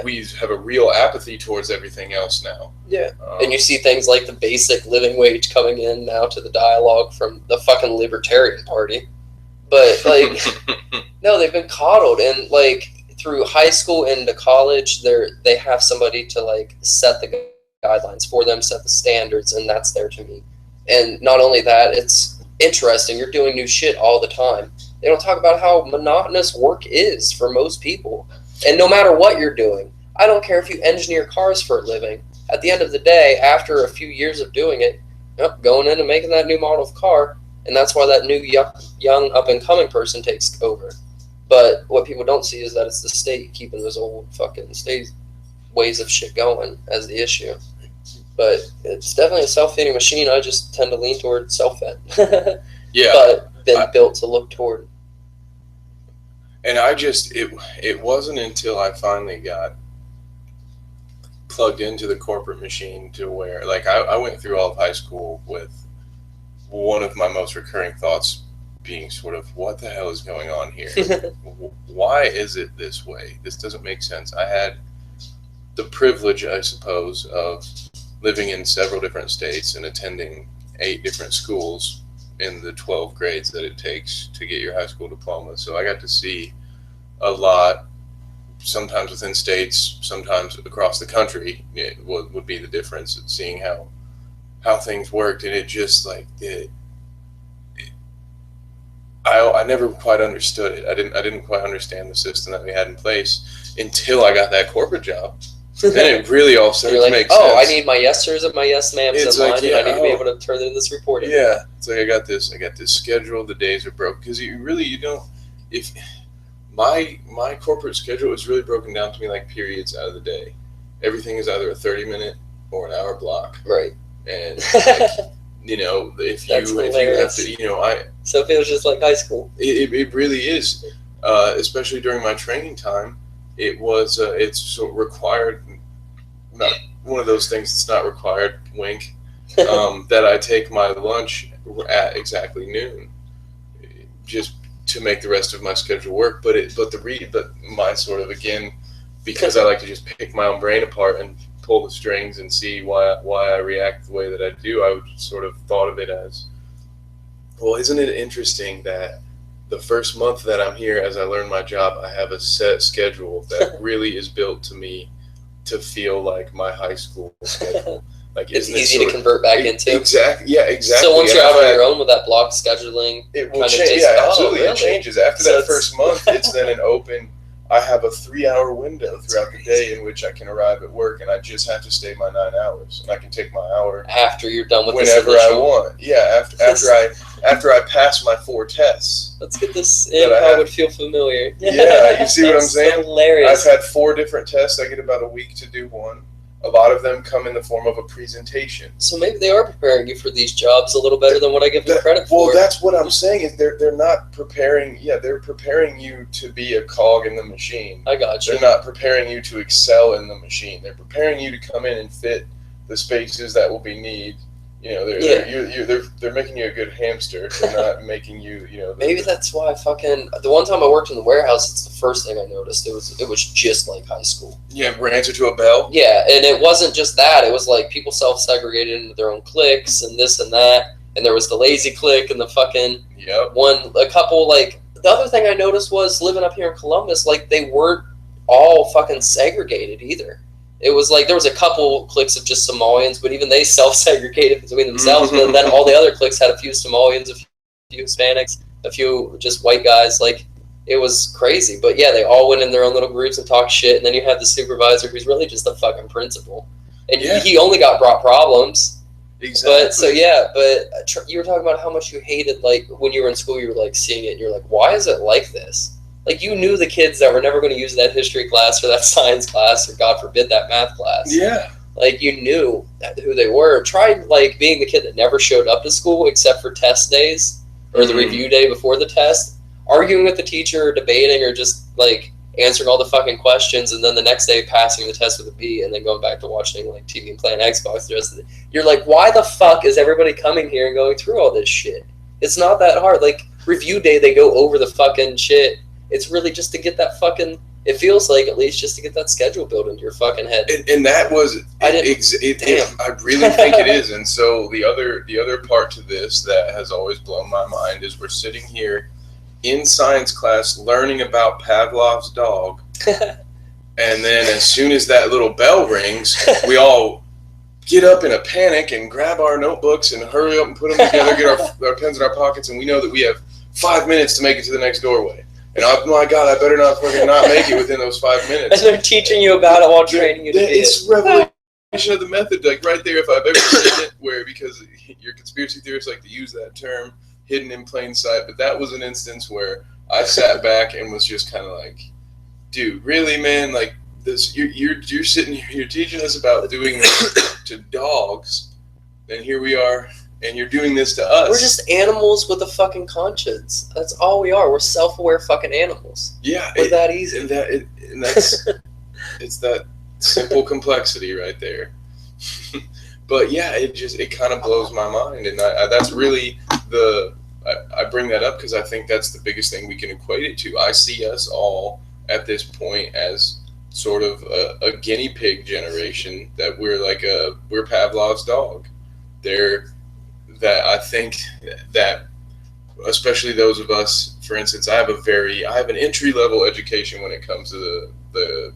S1: we have a real apathy towards everything else now.
S2: And you see things like the basic living wage coming in now to the dialogue from the fucking Libertarian Party. But, like, no, they've been coddled. And, like, through high school into college, they have somebody to, like, set the guidelines for them, set the standards, and that's there to me. And not only that, it's interesting. You're doing new shit all the time. They don't talk about how monotonous work is for most people. And no matter what you're doing, I don't care if you engineer cars for a living. At the end of the day, after a few years of doing it, going in and making that new model of car, and that's why that new young up-and-coming person takes over. But what people don't see is that it's the state keeping those old fucking state ways of shit going as the issue. But it's definitely a self-feeding machine. I just tend to lean toward self-fed. But been built to look toward.
S1: And it wasn't until I finally got plugged into the corporate machine to where, like, I went through all of high school with one of my most recurring thoughts being sort of, what the hell is going on here? Why is it this way? This doesn't make sense. I had the privilege, I suppose, of living in several different states and attending 8 different schools in the 12 grades that it takes to get your high school diploma. So I got to see a lot, sometimes within states, sometimes across the country. It would be the difference in seeing how things worked. And it just, like, I never quite understood it. I didn't quite understand the system that we had in place until I got that corporate job. Then it really all started to make sense.
S2: I need my yes sirs and my yes ma'ams in line, and I need to be able to turn in this report.
S1: Yeah, it's like I got this schedule. The days are broken because you don't. If my corporate schedule is really broken down to me like periods out of the day. Everything is either a 30-minute or an hour block.
S2: Right.
S1: And like, if you have to,
S2: So it feels just like high school.
S1: It really is, especially during my training time. It's so required, not one of those things that's not required, wink, that I take my lunch at exactly noon, just to make the rest of my schedule work. But my sort of, again, because I like to just pick my own brain apart and pull the strings and see why I react the way that I do, I would sort of thought of it as, well, isn't it interesting that the first month that I'm here, as I learn my job, I have a set schedule that really is built to me to feel like my high school schedule. Like,
S2: it's easy to convert back into.
S1: Exactly. Yeah, exactly.
S2: So once you're out on your own with that block scheduling,
S1: it will change. Yeah, absolutely. Really? It changes. After that first month, it's then an open, I have a 3-hour window throughout the day in which I can arrive at work, and I just have to stay my 9 hours, and I can take my hour
S2: after you're done with
S1: whenever I want. Yeah, after I pass my 4 tests.
S2: Let's get this in. How it would feel familiar.
S1: Yeah, you see what I'm saying?
S2: Hilarious.
S1: I've had 4 different tests. I get about a week to do one. A lot of them come in the form of a presentation.
S2: So maybe they are preparing you for these jobs a little better than what I give them credit for.
S1: Well, that's what I'm saying. Is they're not preparing. Yeah, they're preparing you to be a cog in the machine.
S2: I got you.
S1: They're not preparing you to excel in the machine. They're preparing you to come in and fit the spaces that will be needed. They're making you a good hamster. They're not making you.
S2: Maybe that's why the one time I worked in the warehouse, it's the first thing I noticed. It was just like high school.
S1: Yeah, answer to a bell.
S2: Yeah, and it wasn't just that. It was like people self-segregated into their own cliques and this and that. And there was the lazy clique and the fucking a couple. Like, the other thing I noticed was living up here in Columbus, like, they weren't all fucking segregated either. It was like there was a couple cliques of just Somalians, but even they self-segregated between themselves. But then all the other cliques had a few Somalians, a few Hispanics, a few just white guys. Like, it was crazy. But yeah, they all went in their own little groups and talked shit. And then you have the supervisor who's really just the fucking principal. And he only got brought problems.
S1: Exactly.
S2: But you were talking about how much you hated, like, when you were in school, you were, like, seeing it, and you're like, why is it like this? Like, you knew the kids that were never going to use that history class or that science class or, God forbid, that math class.
S1: Yeah.
S2: Like, you knew who they were. Try, like, being the kid that never showed up to school except for test days or the review day before the test, arguing with the teacher or debating or just, like, answering all the fucking questions, and then the next day passing the test with a B, and then going back to watching, like, TV and playing Xbox the rest of the day. You're like, why the fuck is everybody coming here and going through all this shit? It's not that hard. Like, review day, they go over the fucking shit. It's really just to get that fucking, it feels like, at least, just to get that schedule built into your fucking head.
S1: And that was, I really think it is. And so the other part to this that has always blown my mind is we're sitting here in science class learning about Pavlov's dog, and then as soon as that little bell rings, we all get up in a panic and grab our notebooks and hurry up and put them together, get our pens in our pockets, and we know that we have 5 minutes to make it to the next doorway. And my God, I better not fucking not make it within those 5 minutes.
S2: And they're teaching you about it while training you to be
S1: It's revelation of the method, like right there, if I've ever seen it, where, because your conspiracy theorists like to use that term, hidden in plain sight, but that was an instance where I sat back and was just kind of like, dude, really, man? Like, this, you're sitting here, you're teaching us about doing this to dogs, and here we are, and you're doing this to us.
S2: We're just animals with a fucking conscience. That's all we are. We're self-aware fucking animals.
S1: Yeah,
S2: we're that easy.
S1: And that's it's that simple complexity right there. But yeah, it kind of blows my mind, and that's really I bring that up because I think that's the biggest thing we can equate it to. I see us all at this point as sort of a guinea pig generation, that we're Pavlov's dog. I think that especially those of us, for instance, I have an entry level education when it comes to the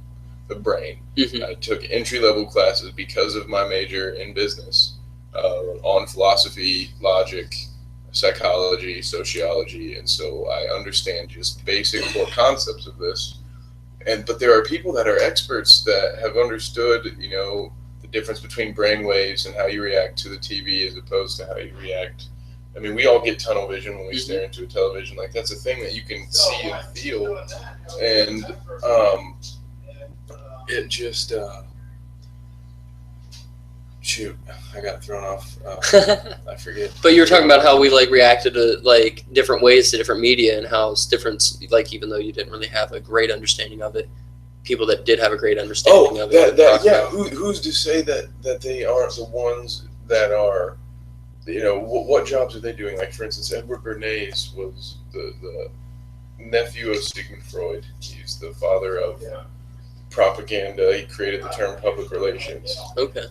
S1: brain. Mm-hmm. I took entry level classes because of my major in business on philosophy, logic, psychology, sociology, and so I understand just basic core concepts of this. But there are people that are experts that have understood, the difference between brain waves and how you react to the TV as opposed to how you react. I mean, we all get tunnel vision when we stare into a television. Like, that's a thing that you can see and feel, and it just shoot, I got thrown off. I forget.
S2: But you were talking about how we reacted to different ways to different media, and how it's different. Even though you didn't really have a great understanding of it, people that did have a great understanding of it.
S1: Who's to say that they aren't the ones that are, what jobs are they doing? Like, for instance, Edward Bernays was the nephew of Sigmund Freud. He's the father of propaganda. He created the term public relations.
S2: Okay.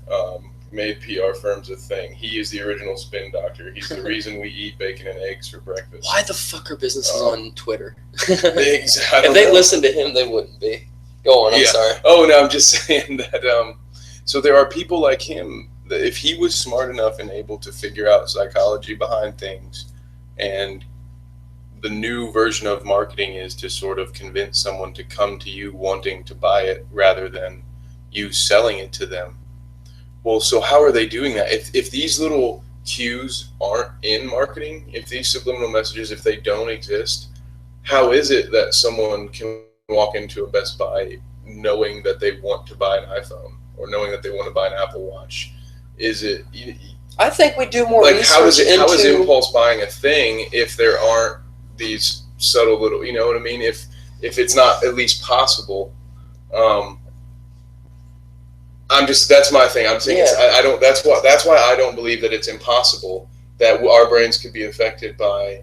S1: Made PR firms a thing. He is the original spin doctor. He's the reason we eat bacon and eggs for breakfast.
S2: Why the fuck are businesses on Twitter?
S1: Exactly.
S2: If they listened to him, they wouldn't be. Go on, I'm sorry.
S1: Oh, no, I'm just saying that, so there are people like him, that if he was smart enough and able to figure out psychology behind things, and the new version of marketing is to sort of convince someone to come to you wanting to buy it rather than you selling it to them. Well, so how are they doing that? If these little cues aren't in marketing, if these subliminal messages, if they don't exist, how is it that someone can walk into a Best Buy knowing that they want to buy an iPhone or knowing that they want to buy an Apple Watch?
S2: I think we do more research
S1: how is impulse buying a thing if there aren't these subtle little, you know what I mean? If it's not at least possible, that's my thing. I'm saying that's why I don't believe that it's impossible that our brains could be affected by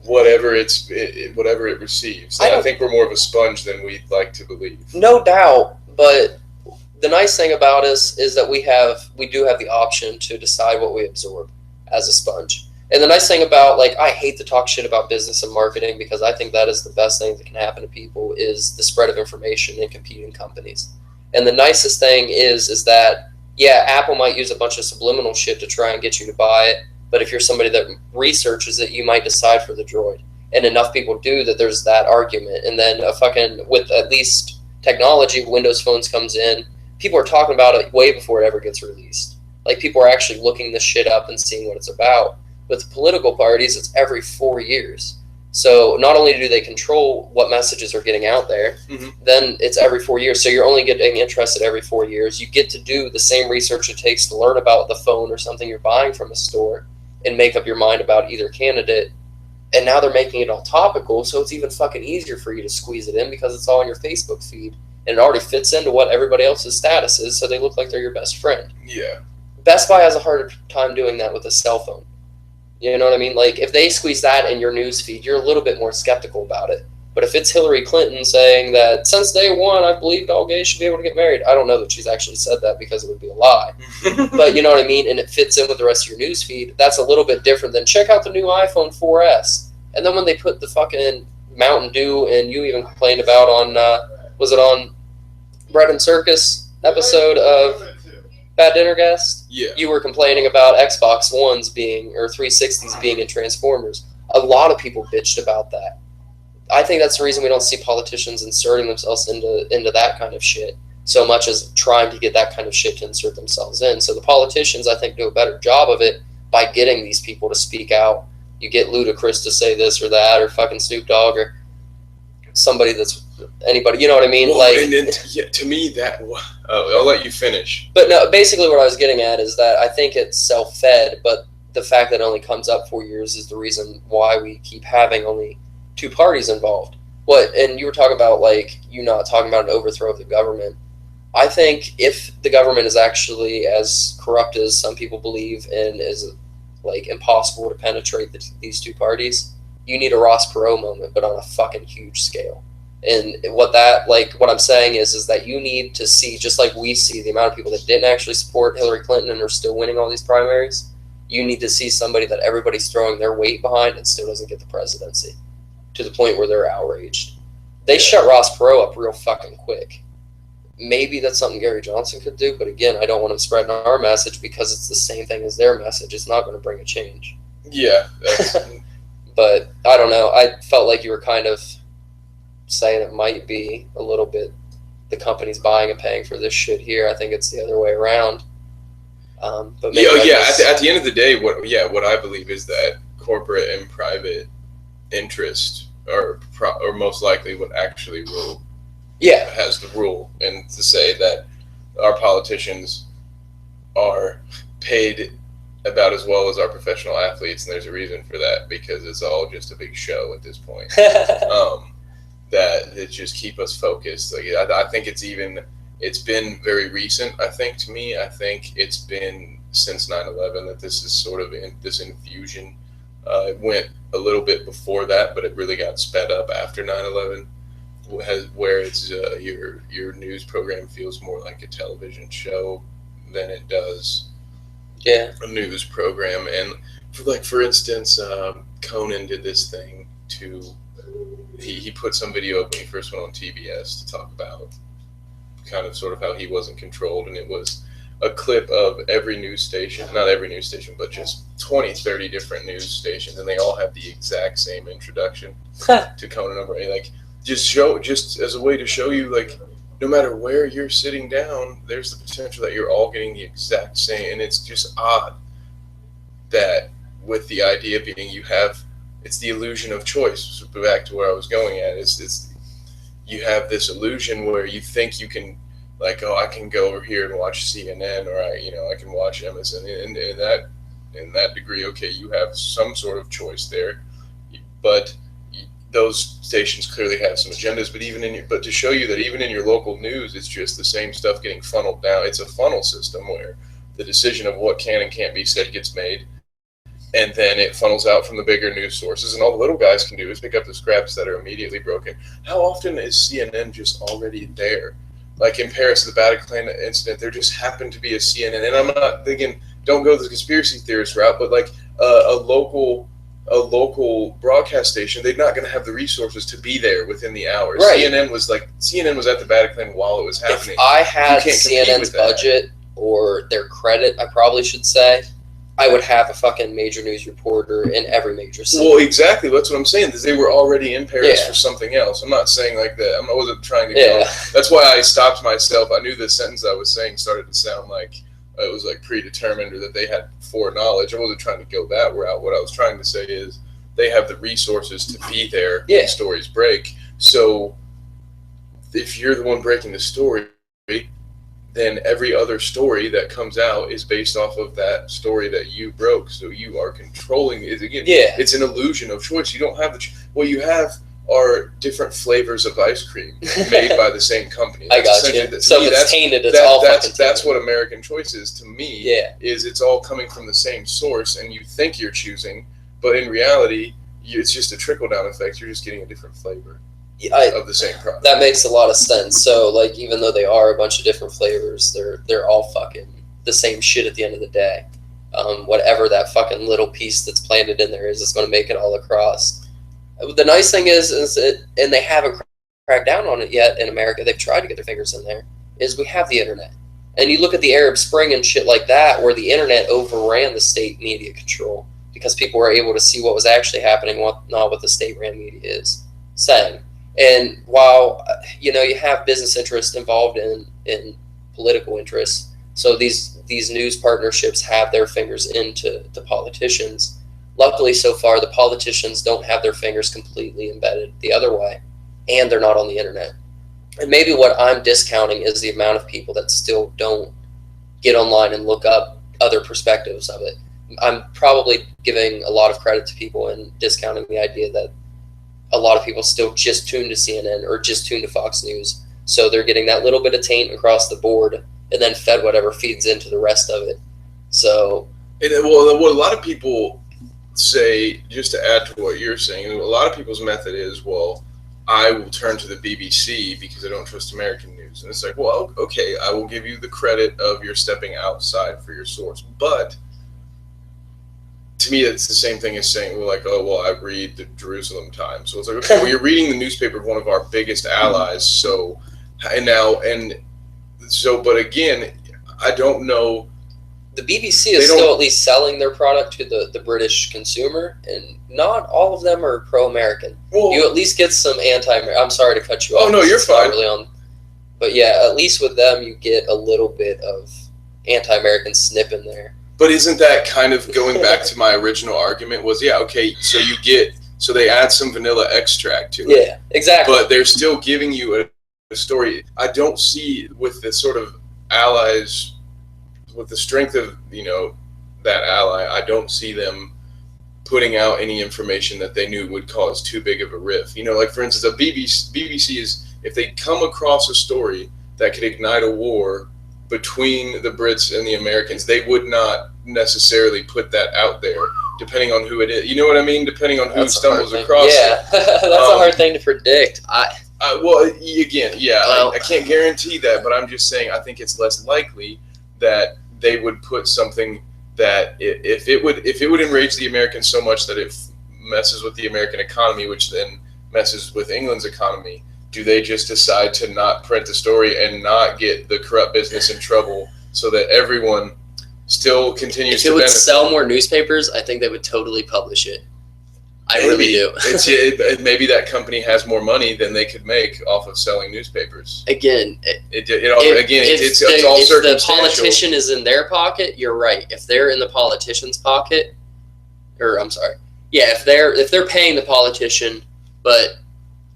S1: whatever it receives. I think we're more of a sponge than we'd like to believe.
S2: No doubt, but the nice thing about us is that we do have the option to decide what we absorb as a sponge. And the nice thing about, I hate to talk shit about business and marketing because I think that is the best thing that can happen to people is the spread of information in competing companies. And the nicest thing is that, Apple might use a bunch of subliminal shit to try and get you to buy it, but if you're somebody that researches it, you might decide for the Droid. And enough people do that there's that argument. And then with at least technology, Windows phones comes in, people are talking about it way before it ever gets released. Like, people are actually looking this shit up and seeing what it's about. With political parties, it's every 4 years. So not only do they control what messages are getting out there, then it's every 4 years. So you're only getting interested every 4 years. You get to do the same research it takes to learn about the phone or something you're buying from a store and make up your mind about either candidate. And now they're making it all topical, so it's even fucking easier for you to squeeze it in because it's all on your Facebook feed. And it already fits into what everybody else's status is, so they look like they're your best friend.
S1: Yeah.
S2: Best Buy has a harder time doing that with a cell phone. You know what I mean? Like, if they squeeze that in your news feed, you're a little bit more skeptical about it. But if it's Hillary Clinton saying that since day one, I believed all gays should be able to get married, I don't know that she's actually said that because it would be a lie. But you know what I mean? And it fits in with the rest of your news feed. That's a little bit different than check out the new iPhone 4S. And then when they put the fucking Mountain Dew, and you even complained about on, was it on Bread and Circus episode of Bad Dinner Guest?
S1: Yeah.
S2: You were complaining about Xbox Ones being, or 360s being in Transformers. A lot of people bitched about that. I think that's the reason we don't see politicians inserting themselves into that kind of shit so much as trying to get that kind of shit to insert themselves in. So the politicians, I think, do a better job of it by getting these people to speak out. You get Ludacris to say this or that, or fucking Snoop Dogg, or somebody that's anybody, you know what I mean?
S1: Well,
S2: like,
S1: and then, to me, that I'll let you finish.
S2: But no, basically what I was getting at is that I think it's self-fed, but the fact that it only comes up 4 years is the reason why we keep having only two parties involved. What? And you were talking about, like, you not talking about an overthrow of the government. I think if the government is actually as corrupt as some people believe and is, like, impossible to penetrate these two parties, you need a Ross Perot moment, but on a fucking huge scale. And what I'm saying is that you need to see, just like we see the amount of people that didn't actually support Hillary Clinton and are still winning all these primaries, you need to see somebody that everybody's throwing their weight behind and still doesn't get the presidency, to the point where they're outraged. They shut Ross Perot up real fucking quick. Maybe that's something Gary Johnson could do, but again, I don't want him spreading our message because it's the same thing as their message. It's not going to bring a change.
S1: Yeah.
S2: But I don't know. I felt like you were kind of saying it might be a little bit the company's buying and paying for this shit here. I think it's the other way around. But maybe
S1: at the end of the day, what I believe is that corporate and private interest are most likely what actually rule.
S2: Yeah.
S1: Has the rule, and to say that our politicians are paid about as well as our professional athletes, and there's a reason for that, because it's all just a big show at this point. That it just keep us focused. Like, I think it's been very recent. I think it's been since 9/11 that this is sort of this infusion. It went a little bit before that, but it really got sped up after 9/11. Where it's your news program feels more like a television show than it does a news program. And for instance, Conan did this thing he put some video up when he first went on TBS to talk about kind of sort of how he wasn't controlled, and it was a clip of every news station, not every news station, but just 20, 30 different news stations, and they all have the exact same introduction to Conan O'Brien. Like, just as a way to show you, like, no matter where you're sitting down, there's the potential that you're all getting the exact same. And it's just odd that, with the idea being it's the illusion of choice. So back to where I was going at, it's you have this illusion where you think you can, like, I can go over here and watch CNN, or I can watch MSN, and in that degree, okay, you have some sort of choice there, but those stations clearly have some agendas. But to show you that even in your local news, it's just the same stuff getting funneled down. It's a funnel system where the decision of what can and can't be said gets made, and then it funnels out from the bigger news sources, and all the little guys can do is pick up the scraps that are immediately broken. How often is CNN just already there? Like in Paris, the Bataclan incident, there just happened to be a CNN, and I'm not thinking, don't go the conspiracy theorist route, but like a local broadcast station, they're not going to have the resources to be there within the hour.
S2: Right.
S1: CNN was at the Bataclan while it was happening.
S2: If I had CNN's budget, or their credit, I probably should say, I would have a fucking major news reporter in every major city.
S1: Well, exactly. That's what I'm saying. Is they were already in Paris for something else. I'm not saying like that. I wasn't trying to go. That's why I stopped myself. I knew the sentence I was saying started to sound like it was like predetermined or that they had foreknowledge. I wasn't trying to go that route. What I was trying to say is they have the resources to be there when stories break. So if you're the one breaking the story, then every other story that comes out is based off of that story that you broke. So you are controlling it. Again, it's an illusion of choice. You don't have what you have are different flavors of ice cream made by the same company.
S2: I got you. So if it's tainted, it's all fucking tainted.
S1: That's what American choice is to me. Is it's all coming from the same source, and you think you're choosing, but in reality, it's just a trickle-down effect. You're just getting a different flavor of the same product.
S2: That makes a lot of sense. So, like, even though they are a bunch of different flavors, they're all fucking the same shit at the end of the day. Whatever that fucking little piece that's planted in there is, it's going to make it all across. The nice thing is that, and they haven't cracked down on it yet in America, they've tried to get their fingers in there, is we have the internet. And you look at the Arab Spring and shit like that, where the internet overran the state media control because people were able to see what was actually happening, not what the state-ran media is saying. And while, you have business interests involved in political interests, so these news partnerships have their fingers into the politicians. Luckily, so far, the politicians don't have their fingers completely embedded the other way, and they're not on the internet. And maybe what I'm discounting is the amount of people that still don't get online and look up other perspectives of it. I'm probably giving a lot of credit to people and discounting the idea that a lot of people still just tune to CNN or just tune to Fox News. So they're getting that little bit of taint across the board and then fed whatever feeds into the rest of it. So,
S1: well, what a lot of people say, just to add to what you're saying, a lot of people's method is, well, I will turn to the BBC because I don't trust American news. And it's like, well, okay, I will give you the credit of your stepping outside for your source. But to me, it's the same thing as saying, I read the Jerusalem Times. So it's like, okay, well, you're reading the newspaper of one of our biggest allies. So, but again, I don't know.
S2: The BBC is still at least selling their product to the British consumer, and not all of them are pro-American. Well, you at least get some anti-American. I'm sorry to cut you off.
S1: Oh, no, you're fine.
S2: Really but yeah, at least with them, you get a little bit of anti-American snip in there.
S1: But isn't that kind of going back to my original argument was, so they add some vanilla extract to it.
S2: Yeah, exactly.
S1: But they're still giving you a story. I don't see with the sort of allies, with the strength of, that ally, I don't see them putting out any information that they knew would cause too big of a rift. Like, for instance, the BBC is, if they come across a story that could ignite a war between the Brits and the Americans, they would not necessarily put that out there, depending on who it is. You know what I mean? Depending on who stumbles across it.
S2: Yeah, that's a hard thing to predict.
S1: I can't guarantee that, but I'm just saying I think it's less likely that they would put something that if it would enrage the Americans so much that it messes with the American economy, which then messes with England's economy, do they just decide to not print the story and not get the corrupt business in trouble so that everyone still continues to benefit?
S2: If it would sell more newspapers, I think they would totally publish it. I really do.
S1: Maybe that company has more money than they could make off of selling newspapers.
S2: Again,
S1: it's all circumstantial.
S2: If the politician is in their pocket, you're right. If they're in the politician's pocket, if they're paying the politician, but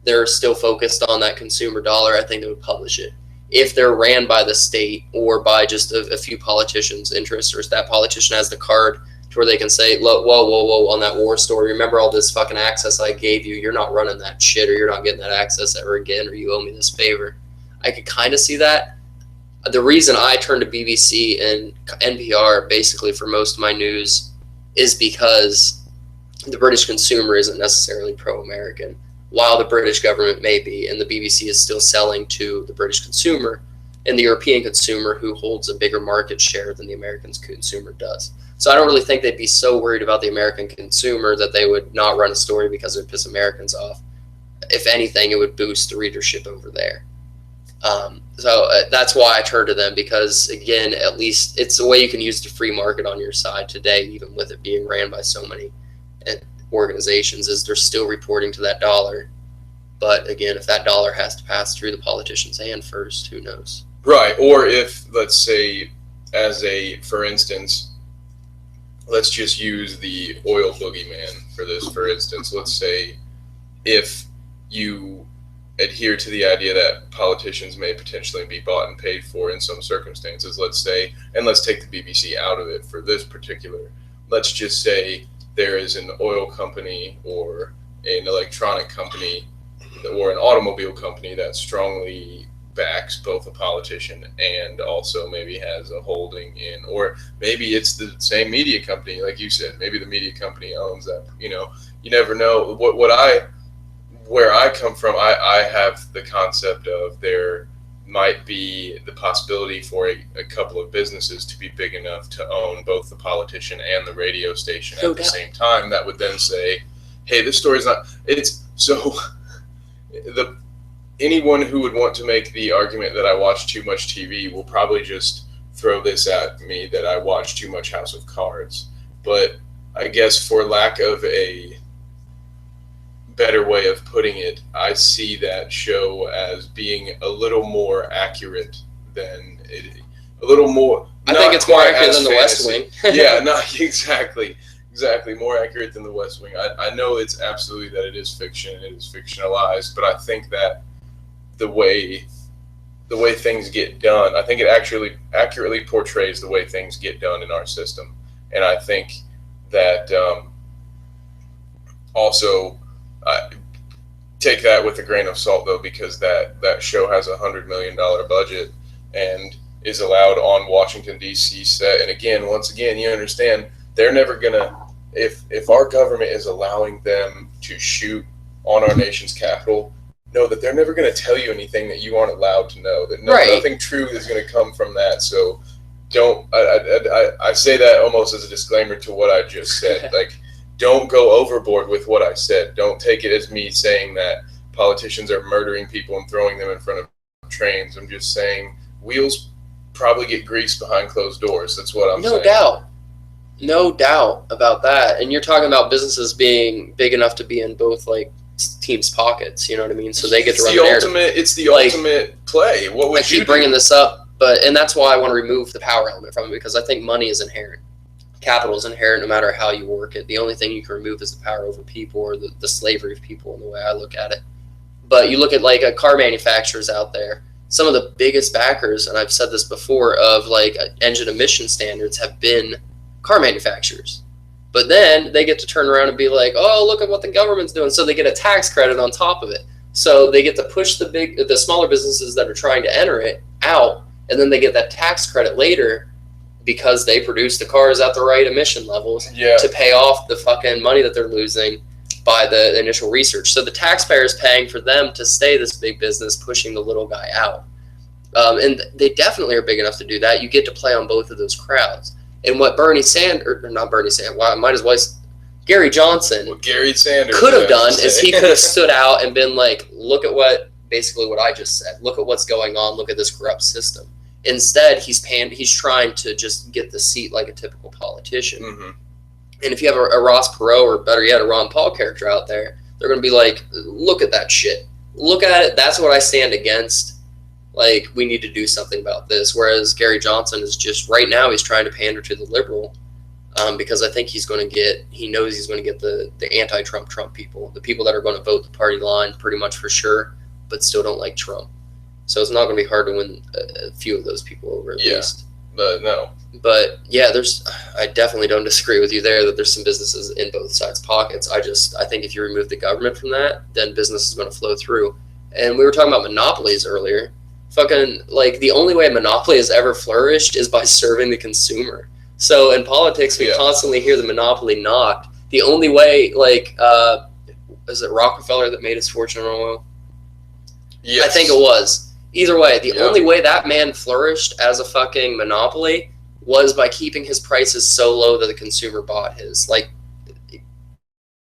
S2: they're still focused on that consumer dollar, I think they would publish it. If they're ran by the state or by just a few politicians' interests, or if that politician has the card to where they can say, whoa, on that war story, remember all this fucking access I gave you, you're not running that shit, or you're not getting that access ever again, or you owe me this favor. I could kind of see that. The reason I turn to BBC and NPR basically for most of my news is because the British consumer isn't necessarily pro-American, while the British government may be, and the BBC is still selling to the British consumer and the European consumer, who holds a bigger market share than the American consumer does. So I don't really think they'd be so worried about the American consumer that they would not run a story because it would piss Americans off. If anything, it would boost the readership over there. That's why I turn to them, because, again, at least it's a way you can use the free market on your side today, even with it being ran by so many organizations, is they're still reporting to that dollar. But, again, if that dollar has to pass through the politician's hand first, who knows?
S1: Right. Or if, let's say, for instance, let's just use the oil boogeyman for this, for instance. Let's say if you adhere to the idea that politicians may potentially be bought and paid for in some circumstances, let's say, and let's take the BBC out of it for this particular, let's just say there is an oil company or an electronic company or an automobile company that strongly backs both a politician and also maybe has a holding in, or maybe it's the same media company, like you said, maybe the media company owns that, you never know. Where I come from, I have the concept of there might be the possibility for a couple of businesses to be big enough to own both the politician and the radio station at the same time. That would then say, hey, this story's not, it's so anyone who would want to make the argument that I watch too much TV will probably just throw this at me, that I watch too much House of Cards. But I guess for lack of a better way of putting it, I see that show as being a little more accurate than a little more.
S2: I think it's more accurate than the West Wing.
S1: Yeah, not exactly. Exactly, more accurate than the West Wing. I know it's absolutely that it is fiction, it is fictionalized, but I think that the way things get done, I think it actually accurately portrays the way things get done in our system. And I think that also take that with a grain of salt, though, because that show has $100 million budget and is allowed on Washington, D.C. set. And again, once again, you understand, they're never going to, if our government is allowing them to shoot on our nation's capital, know that they're never going to tell you anything that you aren't allowed to know, that nothing true is going to come from that. So don't, I say that almost as a disclaimer to what I just said. Like, don't go overboard with what I said. Don't take it as me saying that politicians are murdering people and throwing them in front of trains. I'm just saying wheels probably get greased behind closed doors. That's what I'm saying.
S2: No doubt about that. And you're talking about businesses being big enough to be in both, like, teams' pockets, you know what I mean? So they get to run the narrative.
S1: It's the ultimate play. What would you do?
S2: Bringing this up, and that's why I want to remove the power element from it, because I think money is inherent. Capital is inherent no matter how you work it. The only thing you can remove is the power over people, or the slavery of people, in the way I look at it. But you look at, like, car manufacturers out there, some of the biggest backers, and I've said this before, of, like, engine emission standards have been car manufacturers. But then they get to turn around and be like, oh, look at what the government's doing. So they get a tax credit on top of it. So they get to push the smaller businesses that are trying to enter it out, and then they get that tax credit later because they produce the cars at the right emission levels to pay off the fucking money that they're losing by the initial research. So the taxpayer is paying for them to stay this big business, pushing the little guy out. And they definitely are big enough to do that. You get to play on both of those crowds. And what Gary Johnson could have done is he could have stood out and been like, look at what I just said. Look at what's going on. Look at this corrupt system. Instead, he's trying to just get the seat like a typical politician. Mm-hmm. And if you have a Ross Perot, or better yet, a Ron Paul character out there, they're going to be like, look at that shit. Look at it. That's what I stand against. Like, we need to do something about this. Whereas Gary Johnson is just, right now, he's trying to pander to the liberal because I think he knows he's going to get the anti-Trump people, the people that are going to vote the party line pretty much for sure, but still don't like Trump. So it's not going to be hard to win a few of those people over at least.
S1: But no.
S2: But yeah, I definitely don't disagree with you there that there's some businesses in both sides' pockets. I think if you remove the government from that, then business is going to flow through. And we were talking about monopolies earlier. Fucking, like, the only way a monopoly has ever flourished is by serving the consumer. So in politics, we constantly hear the monopoly knocked. The only way, like, is it Rockefeller that made his fortune on oil? Yes. I think it was. Either way, the only way that man flourished as a fucking monopoly was by keeping his prices so low that the consumer bought his. Like,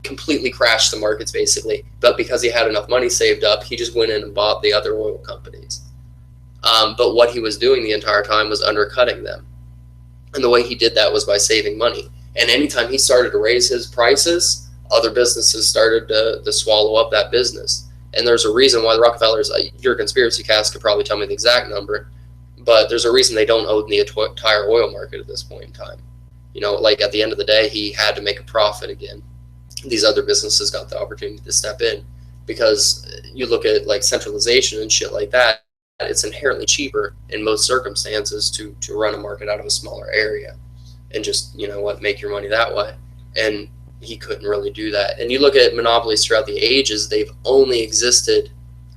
S2: completely crashed the markets, basically. But because he had enough money saved up, he just went in and bought the other oil companies. But what he was doing the entire time was undercutting them. And the way he did that was by saving money. And anytime he started to raise his prices, other businesses started to swallow up that business. And there's a reason why the Rockefellers, your conspiracy cast could probably tell me the exact number, but there's a reason they don't own the entire oil market at this point in time. Like at the end of the day, he had to make a profit again. These other businesses got the opportunity to step in, because you look at like centralization and shit like that, it's inherently cheaper in most circumstances to run a market out of a smaller area and just, make your money that way. And he couldn't really do that. And you look at monopolies throughout the ages, they've only existed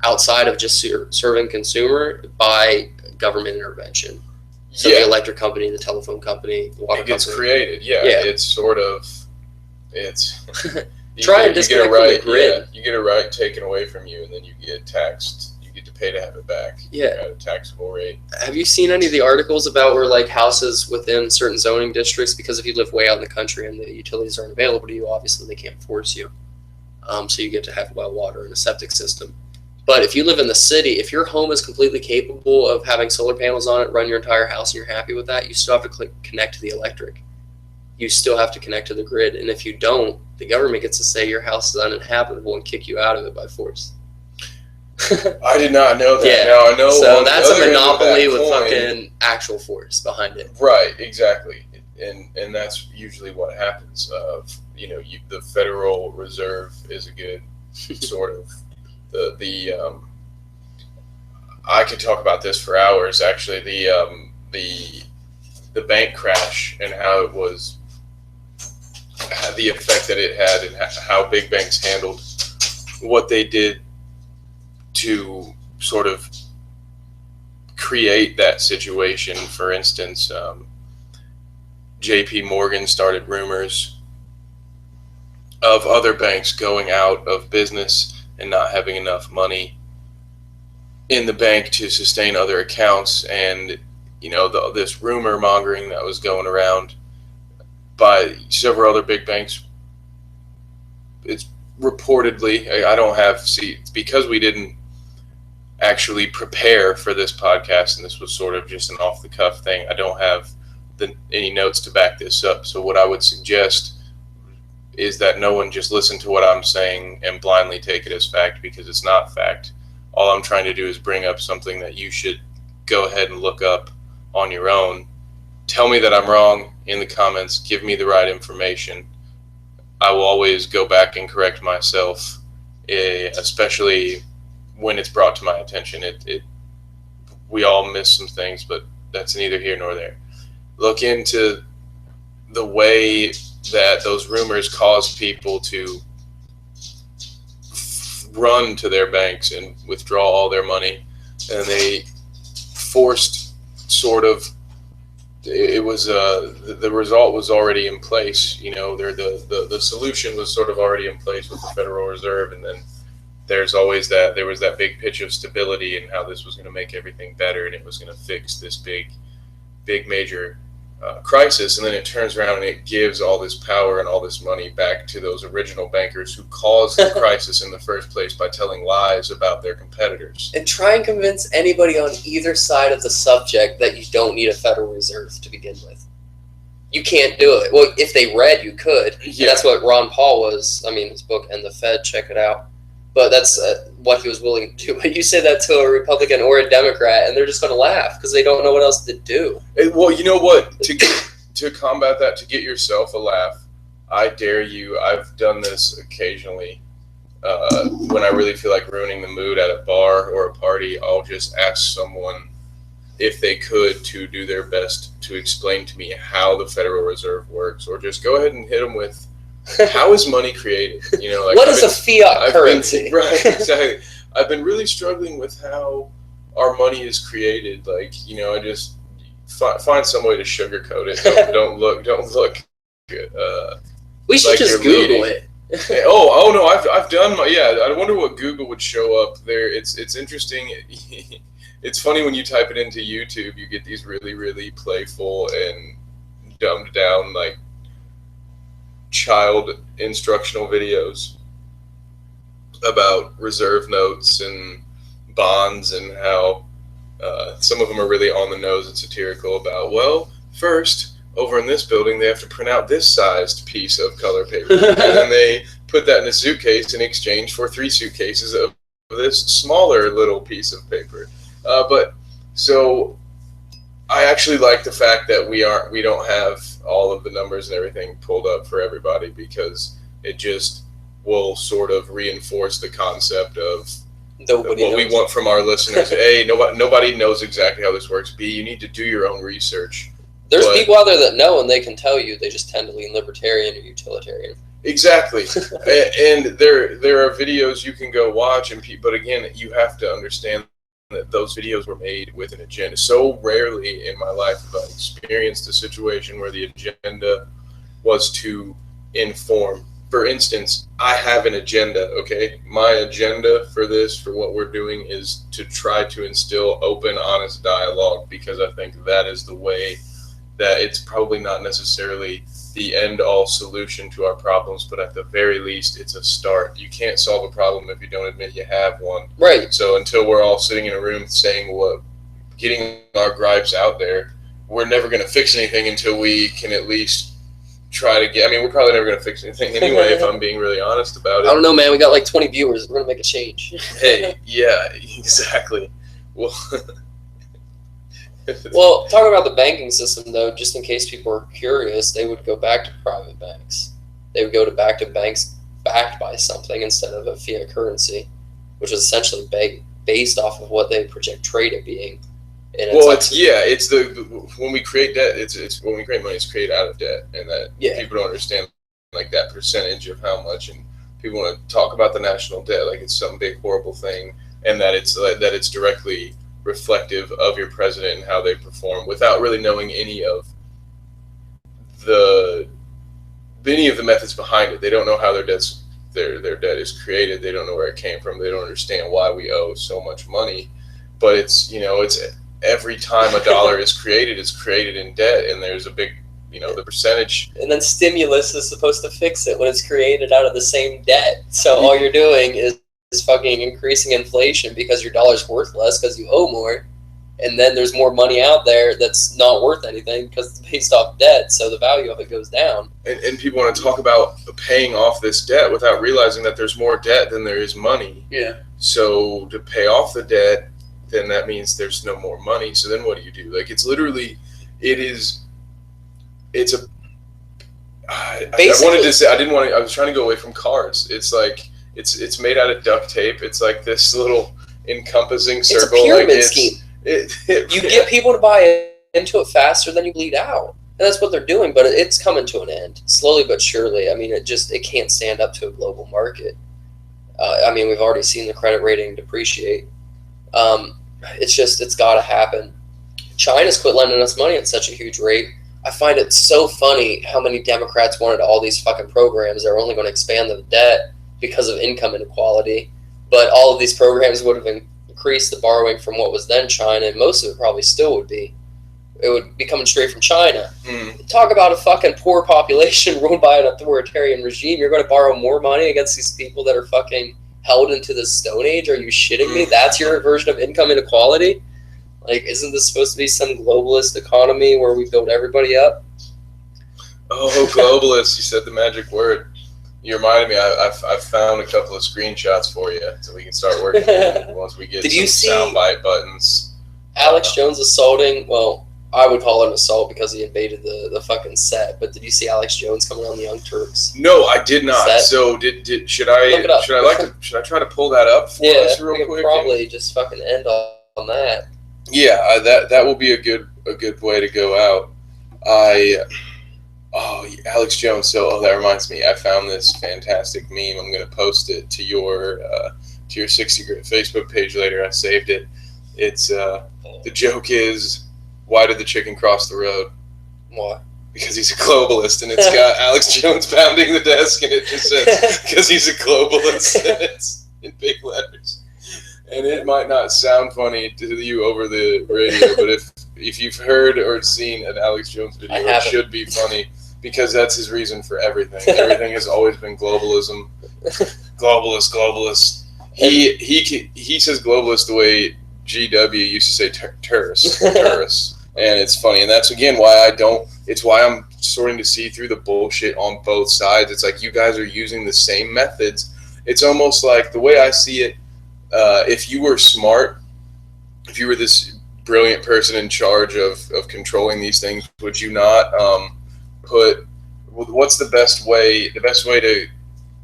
S2: outside of just serving consumer by government intervention. So the electric company, the telephone company, the water company. It gets
S1: created, It's sort of,
S2: try and disconnect from the grid.
S1: You get a right taken away from you, and then you get taxed. You get to pay to have it back. At a taxable rate.
S2: Have you seen any of the articles about where like houses within certain zoning districts, because if you live way out in the country and the utilities aren't available to you, obviously they can't force you. So you get to have well water and a septic system. But if you live in the city, if your home is completely capable of having solar panels on it, run your entire house, and you're happy with that, you still have to connect to the electric. You still have to connect to the grid. And if you don't, the government gets to say your house is uninhabitable and kick you out of it by force.
S1: I did not know that.
S2: Yeah.
S1: Now I know.
S2: So that's a monopoly with fucking actual force behind it.
S1: Right, exactly. And that's usually what happens. The Federal Reserve is a good sort of I could talk about this for hours. Actually, the bank crash and how it was, the effect that it had, and how big banks handled what they did to sort of create that situation. For instance, J.P. Morgan started rumors of other banks going out of business and not having enough money in the bank to sustain other accounts. And, this rumor mongering that was going around by several other big banks, it's reportedly, I don't have, because we didn't actually prepare for this podcast, and this was sort of just an off-the-cuff thing, I don't have any notes to back this up. So what I would suggest is that no one just listen to what I'm saying and blindly take it as fact, because it's not fact. All I'm trying to do is bring up something that you should go ahead and look up on your own. Tell me that I'm wrong in the comments. Give me the right information. I will always go back and correct myself, especially when it's brought to my attention. We all miss some things, but that's neither here nor there. Look into the way that those rumors caused people to run to their banks and withdraw all their money, and they forced sort of, it was the result was already in place. The solution was sort of already in place with the Federal Reserve, and then there was that big pitch of stability and how this was going to make everything better, and it was going to fix this big major crisis. And then it turns around and it gives all this power and all this money back to those original bankers who caused the crisis in the first place by telling lies about their competitors.
S2: And try and convince anybody on either side of the subject that you don't need a Federal Reserve to begin with. You can't do it. Well, if they read, you could. Yeah. And that's what Ron Paul was. His book, And the Fed, check it out. But that's what he was willing to do. But you say that to a Republican or a Democrat, and they're just going to laugh because they don't know what else to do.
S1: Well, you know what? To combat that, to get yourself a laugh, I dare you. I've done this occasionally. When I really feel like ruining the mood at a bar or a party, I'll just ask someone if they could to do their best to explain to me how the Federal Reserve works, or just go ahead and hit them with, how is money created?
S2: What is a fiat currency?
S1: Right, exactly. I've been really struggling with how our money is created. I just find some way to sugarcoat it. Don't look.
S2: We should just Google it.
S1: Oh no! I've done my. Yeah, I wonder what Google would show up there. It's interesting. It's funny when you type it into YouTube, you get these really, really playful and dumbed down child instructional videos about reserve notes and bonds and how Some of them are really on the nose and satirical about, well, first, over in this building, they have to print out this sized piece of color paper. And then they put that in a suitcase in exchange for 3 suitcases of this smaller little piece of paper. So I actually like the fact that we don't have all of the numbers and everything pulled up for everybody, because it just will sort of reinforce the concept of what we want from our listeners. A, nobody knows exactly how this works. B, you need to do your own research.
S2: There's people out there that know, and they can tell you. They just tend to lean libertarian or utilitarian. Exactly.
S1: And there are videos you can go watch, but again, you have to understand that those videos were made with an agenda. So rarely in my life have I experienced a situation where the agenda was to inform. For instance, I have an agenda, okay? My agenda for what we're doing, is to try to instill open, honest dialogue, because I think that is the way that it's probably not necessarily the end-all solution to our problems, but at the very least, it's a start. You can't solve a problem if you don't admit you have one.
S2: Right.
S1: So until we're all sitting in a room getting our gripes out there, we're never going to fix anything until we can at least try to get. I mean, we're probably never going to fix anything anyway, if I'm being really honest about it.
S2: I don't know, man. We got like 20 viewers. We're going to make a change.
S1: Hey, yeah, exactly. Well,
S2: well, talking about the banking system, though, just in case people are curious, they would go back to private banks. They would go back to banks backed by something instead of a fiat currency, which is essentially based off of what they project trade at being. And
S1: when we create debt, it's when we create money, it's created out of debt, and that people don't understand like that percentage of how much, and people want to talk about the national debt like it's some big horrible thing, and that it's directly reflective of your president and how they perform, without really knowing any of the methods behind it. They don't know how their debt is created. They don't know where it came from. They don't understand why we owe so much money. But it's every time a dollar is created, it's created in debt, and there's a big, the percentage.
S2: And then stimulus is supposed to fix it when it's created out of the same debt. So all you're doing is fucking increasing inflation because your dollar's worth less because you owe more. And then there's more money out there that's not worth anything because it's based off debt, so the value of it goes down.
S1: And people want to talk about paying off this debt without realizing that there's more debt than there is money.
S2: Yeah.
S1: So to pay off the debt, then that means there's no more money. So then what do? Like, it's literally, I was trying to go away from cars. It's like, it's made out of duct tape. It's like this little encompassing circle.
S2: It's a pyramid scheme. You get people to buy into it faster than you bleed out. And that's what they're doing, but it's coming to an end, slowly but surely. I mean, it can't stand up to a global market. We've already seen the credit rating depreciate. It's got to happen. China's quit lending us money at such a huge rate. I find it so funny how many Democrats wanted all these fucking programs that are only going to expand the debt because of income inequality. But all of these programs would have increased the borrowing from what was then China, and most of it probably still would be. It would be coming straight from China. Talk about a fucking poor population ruled by an authoritarian regime. You're going to borrow more money against these people that are fucking held into the Stone Age? Are you shitting me? That's your version of income inequality? Like, isn't this supposed to be some globalist economy where we build everybody up?
S1: Oh, globalist! You said the magic word. You reminded me. I've found a couple of screenshots for you, so we can start working once we get some soundbite buttons.
S2: Alex Jones assaulting? Well, I would call it an assault because he invaded the fucking set. But did you see Alex Jones coming on the Young Turks?
S1: No, I did not. Set? So should I try to pull that up for us real quick?
S2: Probably just fucking end on that.
S1: Yeah, that will be a good way to go out. Alex Jones. So that reminds me, I found this fantastic meme. I'm going to post it to your 60 Grit Facebook page later. I saved it. It's the joke is, why did the chicken cross the road?
S2: Why?
S1: Because he's a globalist, and it's got Alex Jones pounding the desk, and it just says, because he's a globalist, and it's in big letters. And it might not sound funny to you over the radio, but if you've heard or seen an Alex Jones video, it should be funny, because that's his reason for everything. Everything has always been globalism. Globalist. He says globalist the way GW used to say terrorists, and it's funny, and that's again why it's why I'm starting to see through the bullshit on both sides. It's like you guys are using the same methods. It's almost like the way I see it. If you were smart, if you were this brilliant person in charge of controlling these things, would you not what's the best way? The best way to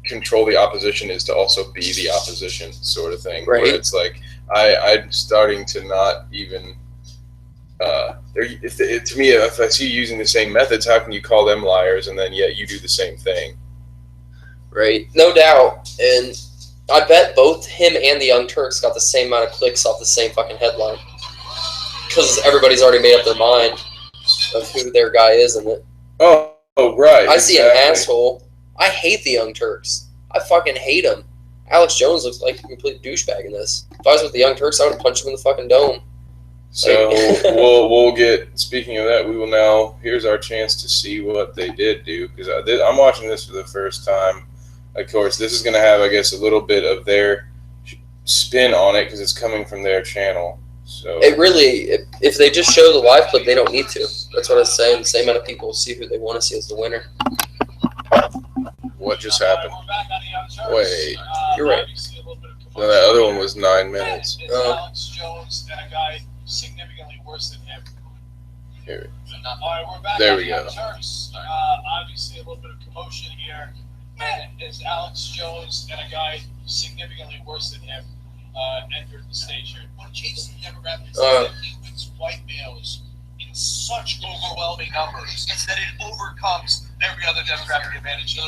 S1: control the opposition is to also be the opposition, sort of thing.
S2: Right.
S1: Where it's like I'm starting to not even. To me, if I see you using the same methods, how can you call them liars and then yet you do the same thing?
S2: Right, no doubt. And I bet both him and the Young Turks got the same amount of clicks off the same fucking headline. Because everybody's already made up their mind of who their guy is in it.
S1: Oh right.
S2: I see an asshole. I hate the Young Turks. I fucking hate him. Alex Jones looks like a complete douchebag in this. If I was with the Young Turks, I would have punched him in the fucking dome.
S1: So we'll get. Speaking of that, we will now. Here's our chance to see what they did do, because I'm watching this for the first time. Of course, this is going to have, I guess, a little bit of their spin on it because it's coming from their channel. So
S2: it really, if they just show the live clip, they don't need to. That's what I was saying. The same amount of people will see who they want to see as the winner.
S1: What just happened? Wait,
S2: you're right.
S1: No, that other one was 9 minutes.
S3: Alex Jones and a guy significantly worse than him.
S1: Here.
S3: All right, we're back.
S1: There we go.
S3: Turks. Obviously, a little bit of commotion here. As Alex Jones and a guy significantly worse than him entered the stage here. What changes the demographics is that he wins white males in such overwhelming numbers that it overcomes every other demographic advantage. Hey,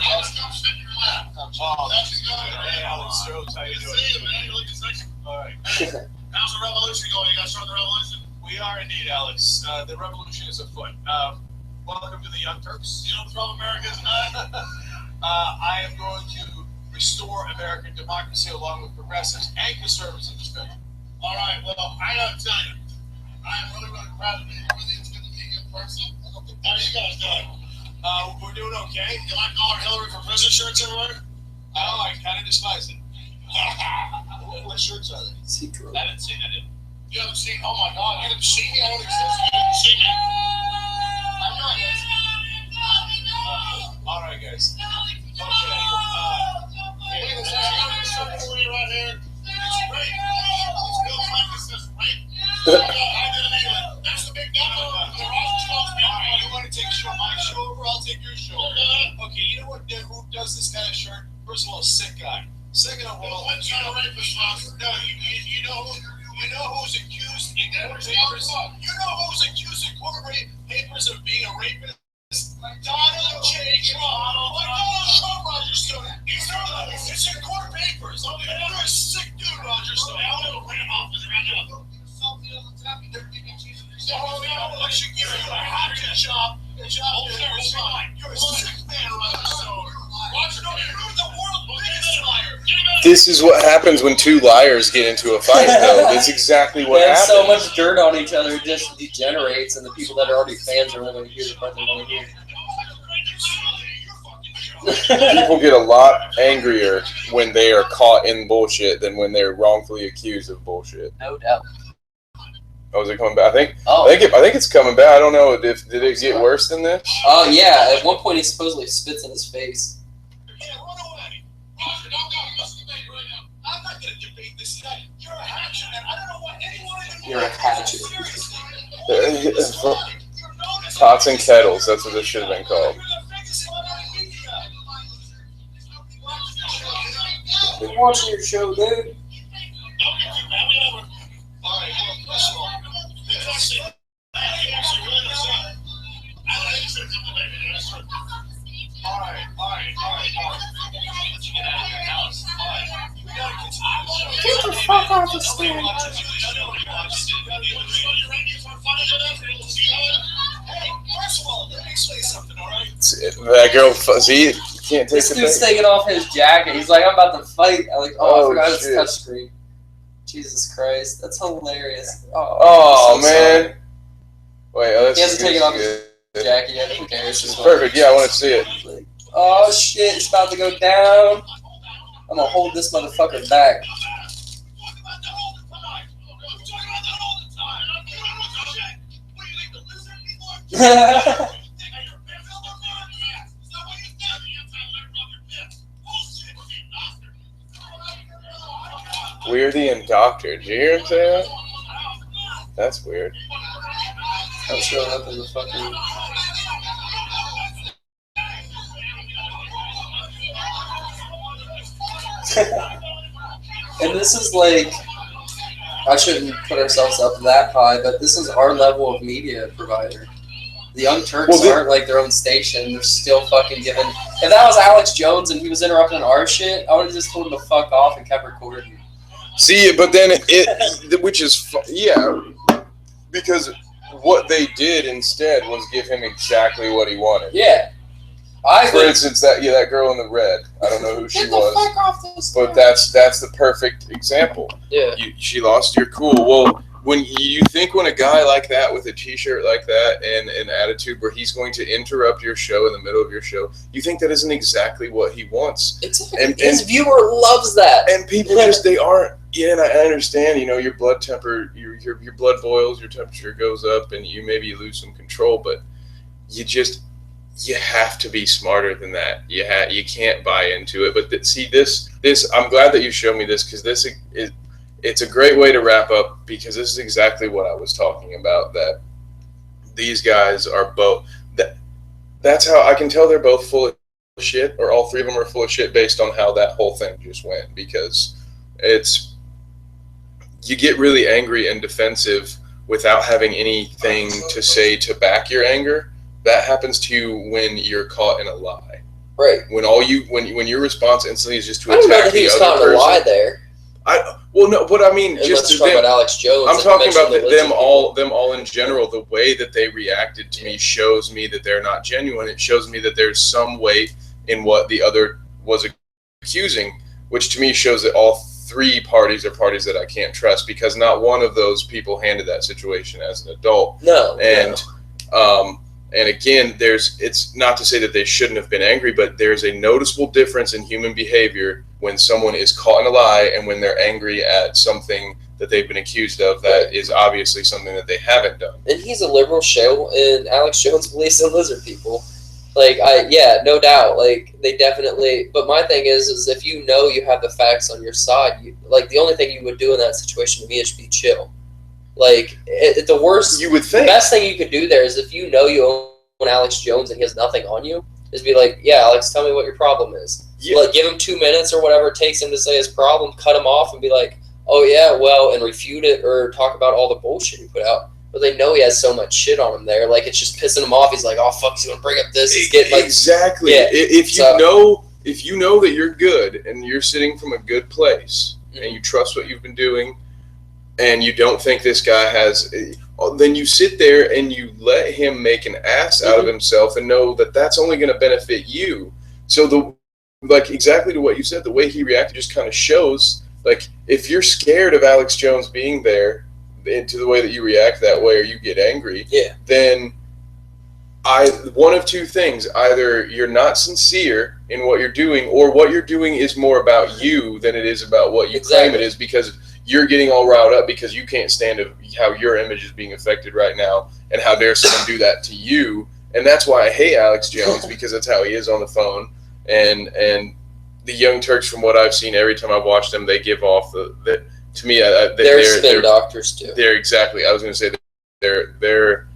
S3: Alex Jones, how you doing? All right. How's the revolution going? You guys starting the revolution? We are indeed, Alex. The revolution is afoot. Welcome to the Young Turks. You don't throw America's I am going to restore American democracy along with progressives and conservatives in this country. All right, well, I gotta tell you, I am really, really proud of you. Really, it's good to meet you in person. How are you guys doing? We're doing okay. You like calling Hillary for prison shirts everywhere? Oh, I kind of despise it. What shirts are they?
S2: See-through.
S3: I didn't see that. You haven't seen? Oh my God! You didn't see me? I don't exist. You didn't see me? I'm not. All right, guys. Okay. Hey, this is right here. It's great. It's Bill Clinton says right. That's the big number. You want to take my show over? I'll take your show over. Okay, you know what? Who does this kind of shirt? First of all, a sick guy. Second of all, no, you know who's accused in court papers? You know who's accused in court papers of being a rapist? Donald J. Trump. Donald Trump, Roger Stone. It's in court papers. You're a sick dude, Roger Stone. I don't know off this right now. I should give you a hot job. You're a sick man, Roger Stone. Roger Stone, you're the world's biggest liar.
S1: This is what happens when two liars get into a fight, though. That's exactly what
S2: They have
S1: happens.
S2: so much dirt on each other, it just degenerates, and the people that are already fans are only going to hear the part they want to hear.
S1: People get a lot angrier when they are caught in bullshit than when they're wrongfully accused of bullshit.
S2: No doubt.
S1: Oh, is it coming back? I think it's coming back. I don't know. Did it get worse than this?
S2: Oh, yeah. At one point, he supposedly spits in his face.
S3: I'm not going to debate this guy. You're a hatchet, man. I don't know what anyone
S2: You're a hatchet.
S1: Pots and kettles. That's what this should have been called.
S2: I'm watching your show, dude.
S3: Get the fuck off the stand.
S1: That girl, see, you can't take
S2: This
S1: the
S2: dude's
S1: thing.
S2: taking off his jacket. He's like, I'm about to fight. I'm like, I forgot it's
S1: shit.
S2: touchscreen. Jesus Christ. That's hilarious.
S1: Oh, man. Wait, let's
S2: He hasn't
S1: see
S2: taken
S1: this
S2: off his
S1: good.
S2: jacket yet. Who cares?
S1: It's perfect. Yeah, I want to see it.
S2: Like, oh, shit. It's about to go down. I'm going to hold this motherfucker back.
S1: Weirdy and Doctor. Did you hear him say that? That's weird.
S2: I'm showing up in the fucking... And this is like, I shouldn't put ourselves up that high, but this is our level of media provider. The Young Turks aren't like their own station. They're still fucking giving... If that was Alex Jones and he was interrupting our shit, I would have just told him to fuck off and kept recording.
S1: See, but then which is, yeah, because what they did instead was give him exactly what he wanted.
S2: Yeah.
S1: For instance, that girl in the red. I don't know who she was,
S2: fuck off this
S1: but that's the perfect example.
S2: Yeah.
S1: She lost your cool. Well, when you think when a guy like that with a T-shirt like that and an attitude where he's going to interrupt your show in the middle of your show, you think that isn't exactly what he wants.
S2: His viewer loves that.
S1: And people just, they aren't. Yeah, and I understand. You know, your blood temper, your blood boils, your temperature goes up, and you lose some control. But you have to be smarter than that. You can't buy into it. But this I'm glad that you showed me this, because it's a great way to wrap up, because this is exactly what I was talking about, that these guys are both, that's how I can tell they're both full of shit, or all three of them are full of shit based on how that whole thing just went, because you get really angry and defensive without having anything to say to back your anger. That happens to you when you're caught in a lie. Right. When your response instantly is just to attack the other person. I don't know that he was caught in a lie there. Just talking about Alex Jones. I'm talking about them all in general. The way that they reacted to me shows me that they're not genuine. It shows me that there's some weight in what the other was accusing, which to me shows that all three parties are parties that I can't trust, because not one of those people handled that situation as an adult. No. And again, it's not to say that they shouldn't have been angry, but there's a noticeable difference in human behavior when someone is caught in a lie and when they're angry at something that they've been accused of that is obviously something that they haven't done. And he's a liberal shill, and Alex Jones believes in lizard people. No doubt. They definitely. But my thing is if you know you have the facts on your side, the only thing you would do in that situation to me is be chill. The worst, you would think, the best thing you could do there is if you know you own Alex Jones and he has nothing on you, is be like, yeah, Alex, tell me what your problem is. Yeah. Give him 2 minutes or whatever it takes him to say his problem, cut him off and be like, oh yeah, well, and refute it or talk about all the bullshit he put out. But they know he has so much shit on him there, it's just pissing him off. He's like, oh fuck, he's gonna bring up this. He's getting exactly. Yeah. If you know that you're good and you're sitting from a good place and you trust what you've been doing, and you don't think this guy has, then you sit there and you let him make an ass out of himself and know that that's only going to benefit you. So exactly to what you said, the way he reacted just kind of shows, if you're scared of Alex Jones being there, into the way that you react that way or you get angry, then one of two things: either you're not sincere in what you're doing, or what you're doing is more about you than it is about what you claim it is, because you're getting all riled up because you can't stand how your image is being affected right now, and how dare someone do that to you. And that's why I hate Alex Jones, because that's how he is on the phone. And the Young Turks, from what I've seen, every time I've watched them, they give off the to me, they're spin doctors too. They're exactly. I was going to say they're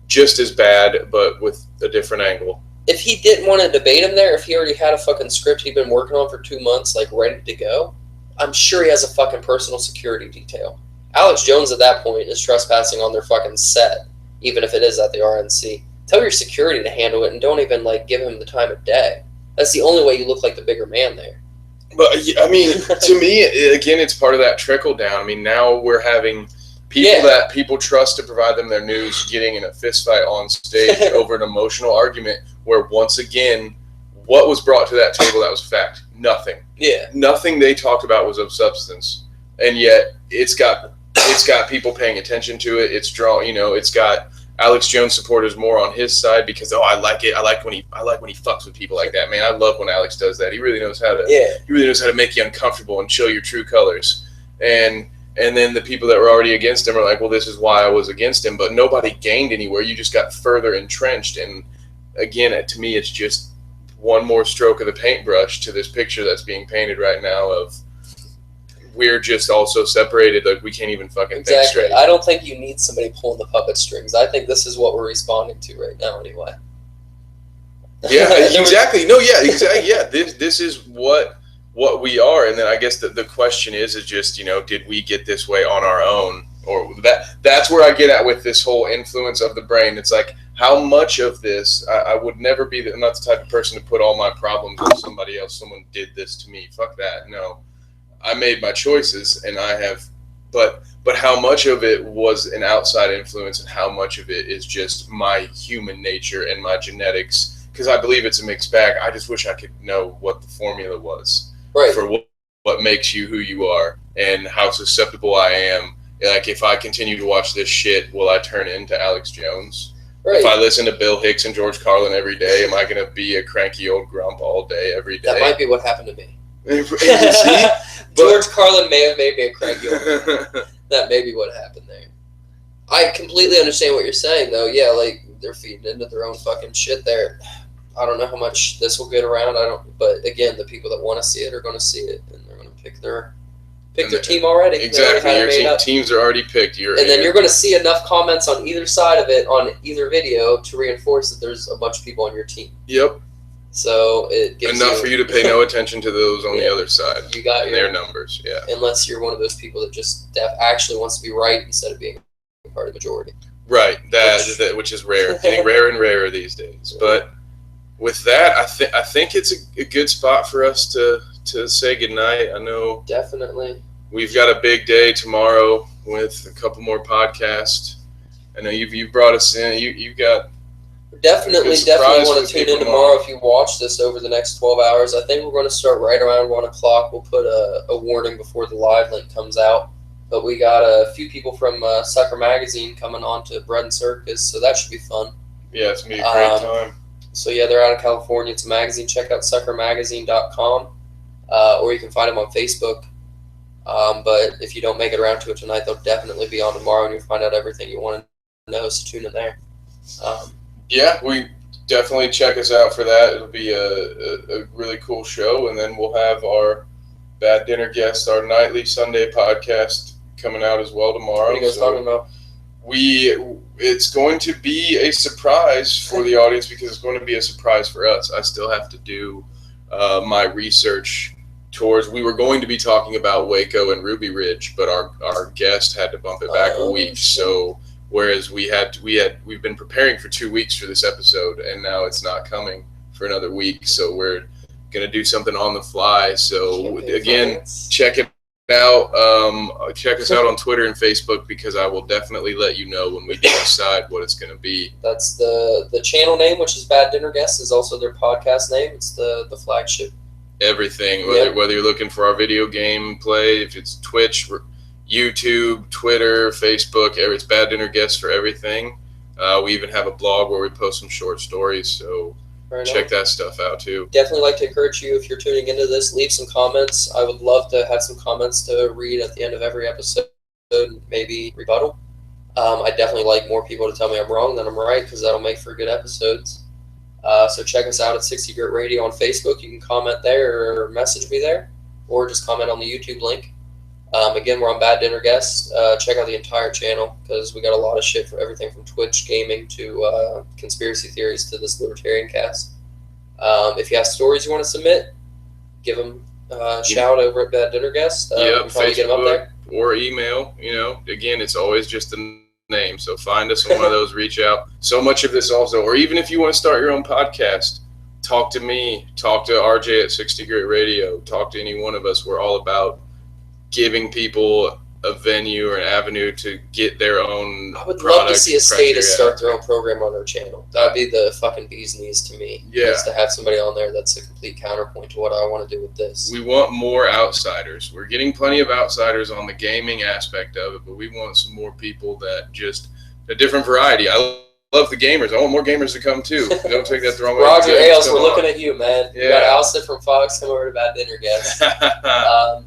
S1: just as bad, but with a different angle. If he didn't want to debate him there, if he already had a fucking script he'd been working on for 2 months, ready to go, I'm sure he has a fucking personal security detail. Alex Jones at that point is trespassing on their fucking set, even if it is at the RNC. Tell your security to handle it, and don't even give him the time of day. That's the only way you look like the bigger man there. But I mean, to me, again, it's part of that trickle down. I mean, now we're having people that people trust to provide them their news getting in a fist fight on stage over an emotional argument where, once again, what was brought to that table that was fact? Nothing. Yeah. Nothing they talked about was of substance, and yet it's got people paying attention to it. It's it's got Alex Jones supporters more on his side because I like it. I like when he fucks with people like that, man. I love when Alex does that. He really knows how to. Yeah. He really knows how to make you uncomfortable and show your true colors. And And then the people that were already against him are like, well, this is why I was against him. But nobody gained anywhere. You just got further entrenched. And again, to me, it's just one more stroke of the paintbrush to this picture that's being painted right now of we're just also separated. Like, we can't even fucking think straight.
S2: I don't think you need somebody pulling the puppet strings. I think this is what we're responding to right now anyway.
S1: Yeah, exactly. No, yeah, exactly. Yeah, this is what we are. And then I guess the question is just, did we get this way on our own? Or that's where I get at with this whole influence of the brain. It's like, how much of this, I would never be, I'm not the type of person to put all my problems on somebody else. Someone did this to me. Fuck that. No, I made my choices and I have, but how much of it was an outside influence and how much of it is just my human nature and my genetics? Because I believe it's a mixed bag. I just wish I could know what the formula was for what makes you who you are and how susceptible I am. Like, if I continue to watch this shit, will I turn into Alex Jones? Right. If I listen to Bill Hicks and George Carlin every day, am I going to be a cranky old grump all day, every day?
S2: That might be what happened to me.
S1: See?
S2: George Carlin may have made me a cranky old grump. That may be what happened there. I completely understand what you're saying, though. Yeah, like, they're feeding into their own fucking shit there. I don't know how much this will get around. But again, the people that want to see it are going to see it, and they're going to pick their team already.
S1: Exactly. Your teams are already picked.
S2: Then you're going to see enough comments on either side of it on either video to reinforce that there's a bunch of people on your team.
S1: Yep.
S2: So it gives
S1: enough for you to pay no attention to those on the other side.
S2: You got
S1: their numbers. Yeah.
S2: Unless you're one of those people that just actually wants to be right instead of being part of the majority.
S1: Right. Which is rare. Getting rarer and rarer these days. But with that, I think it's a good spot for us to say goodnight. I know
S2: definitely
S1: we've got a big day tomorrow with a couple more podcasts. I know you've brought us in. You got
S2: definitely want to tune in tomorrow if you watch this over the next 12 hours. I think we're going to start right around 1 o'clock. We'll put a warning before the live link comes out. But we got a few people from Sucker Magazine coming on to Bread and Circus, so that should be fun.
S1: Yeah, it's going to be a great time.
S2: So yeah, they're out of California. It's a magazine. Check out suckermagazine.com. Or you can find them on Facebook. But if you don't make it around to it tonight, they'll definitely be on tomorrow, and you'll find out everything you want to know. So tune in there.
S1: Yeah, we definitely check us out for that. It'll be a really cool show, and then we'll have our Bad Dinner Guest, our nightly Sunday podcast, coming out as well tomorrow.
S2: What are you guys talking about?
S1: It's going to be a surprise for the audience because it's going to be a surprise for us. I still have to do my research towards. We were going to be talking about Waco and Ruby Ridge, but our guest had to bump it back a week. So whereas we've been preparing for 2 weeks for this episode, and now it's not coming for another week. So we're gonna do something on the fly. So again, check it out. Check us out on Twitter and Facebook because I will definitely let you know when we decide what it's gonna be.
S2: That's the channel name, which is Bad Dinner Guest, is also their podcast name. It's the flagship.
S1: Everything, whether you're looking for our video game play, if it's Twitch, YouTube, Twitter, Facebook, it's Bad Dinner Guest for everything. We even have a blog where we post some short stories, so check that stuff out too. Definitely
S2: like to encourage you, if you're tuning into this, leave some comments. I would love to have some comments to read at the end of every episode, maybe rebuttal. I definitely like more people to tell me I'm wrong than I'm right because that'll make for good episodes. So check us out at 60 Grit Radio on Facebook. You can comment there or message me there, or just comment on the YouTube link. Again, we're on Bad Dinner Guest. Check out the entire channel because we got a lot of shit for everything from Twitch gaming to conspiracy theories to this Libertarian cast. If you have stories you want to submit, give them a shout over at Bad Dinner Guest.
S1: Facebook get them up there. Or email. Again, it's always just a name. So find us on one of those, reach out. So much of this also, or even if you want to start your own podcast, talk to me, talk to RJ at 60 Grit Radio, talk to any one of us. We're all about giving people a venue or an avenue to get their own.
S2: I would love to see a state start their own program on their channel. That would be the fucking bee's knees to me.
S1: Yeah.
S2: Just to have somebody on there that's a complete counterpoint to what I want to do with this.
S1: We want more outsiders. We're getting plenty of outsiders on the gaming aspect of it, but we want some more people that just a different variety. I love the gamers. I want more gamers to come too. Don't take that the wrong way.
S2: Roger Ailes, we're looking at you, man. Yeah. You got Allison from Fox come over to Bad Dinner Guest.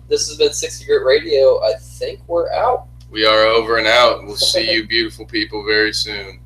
S2: This has been 60 Grit Radio. I think we're out.
S1: We are over and out. We'll see you beautiful people very soon.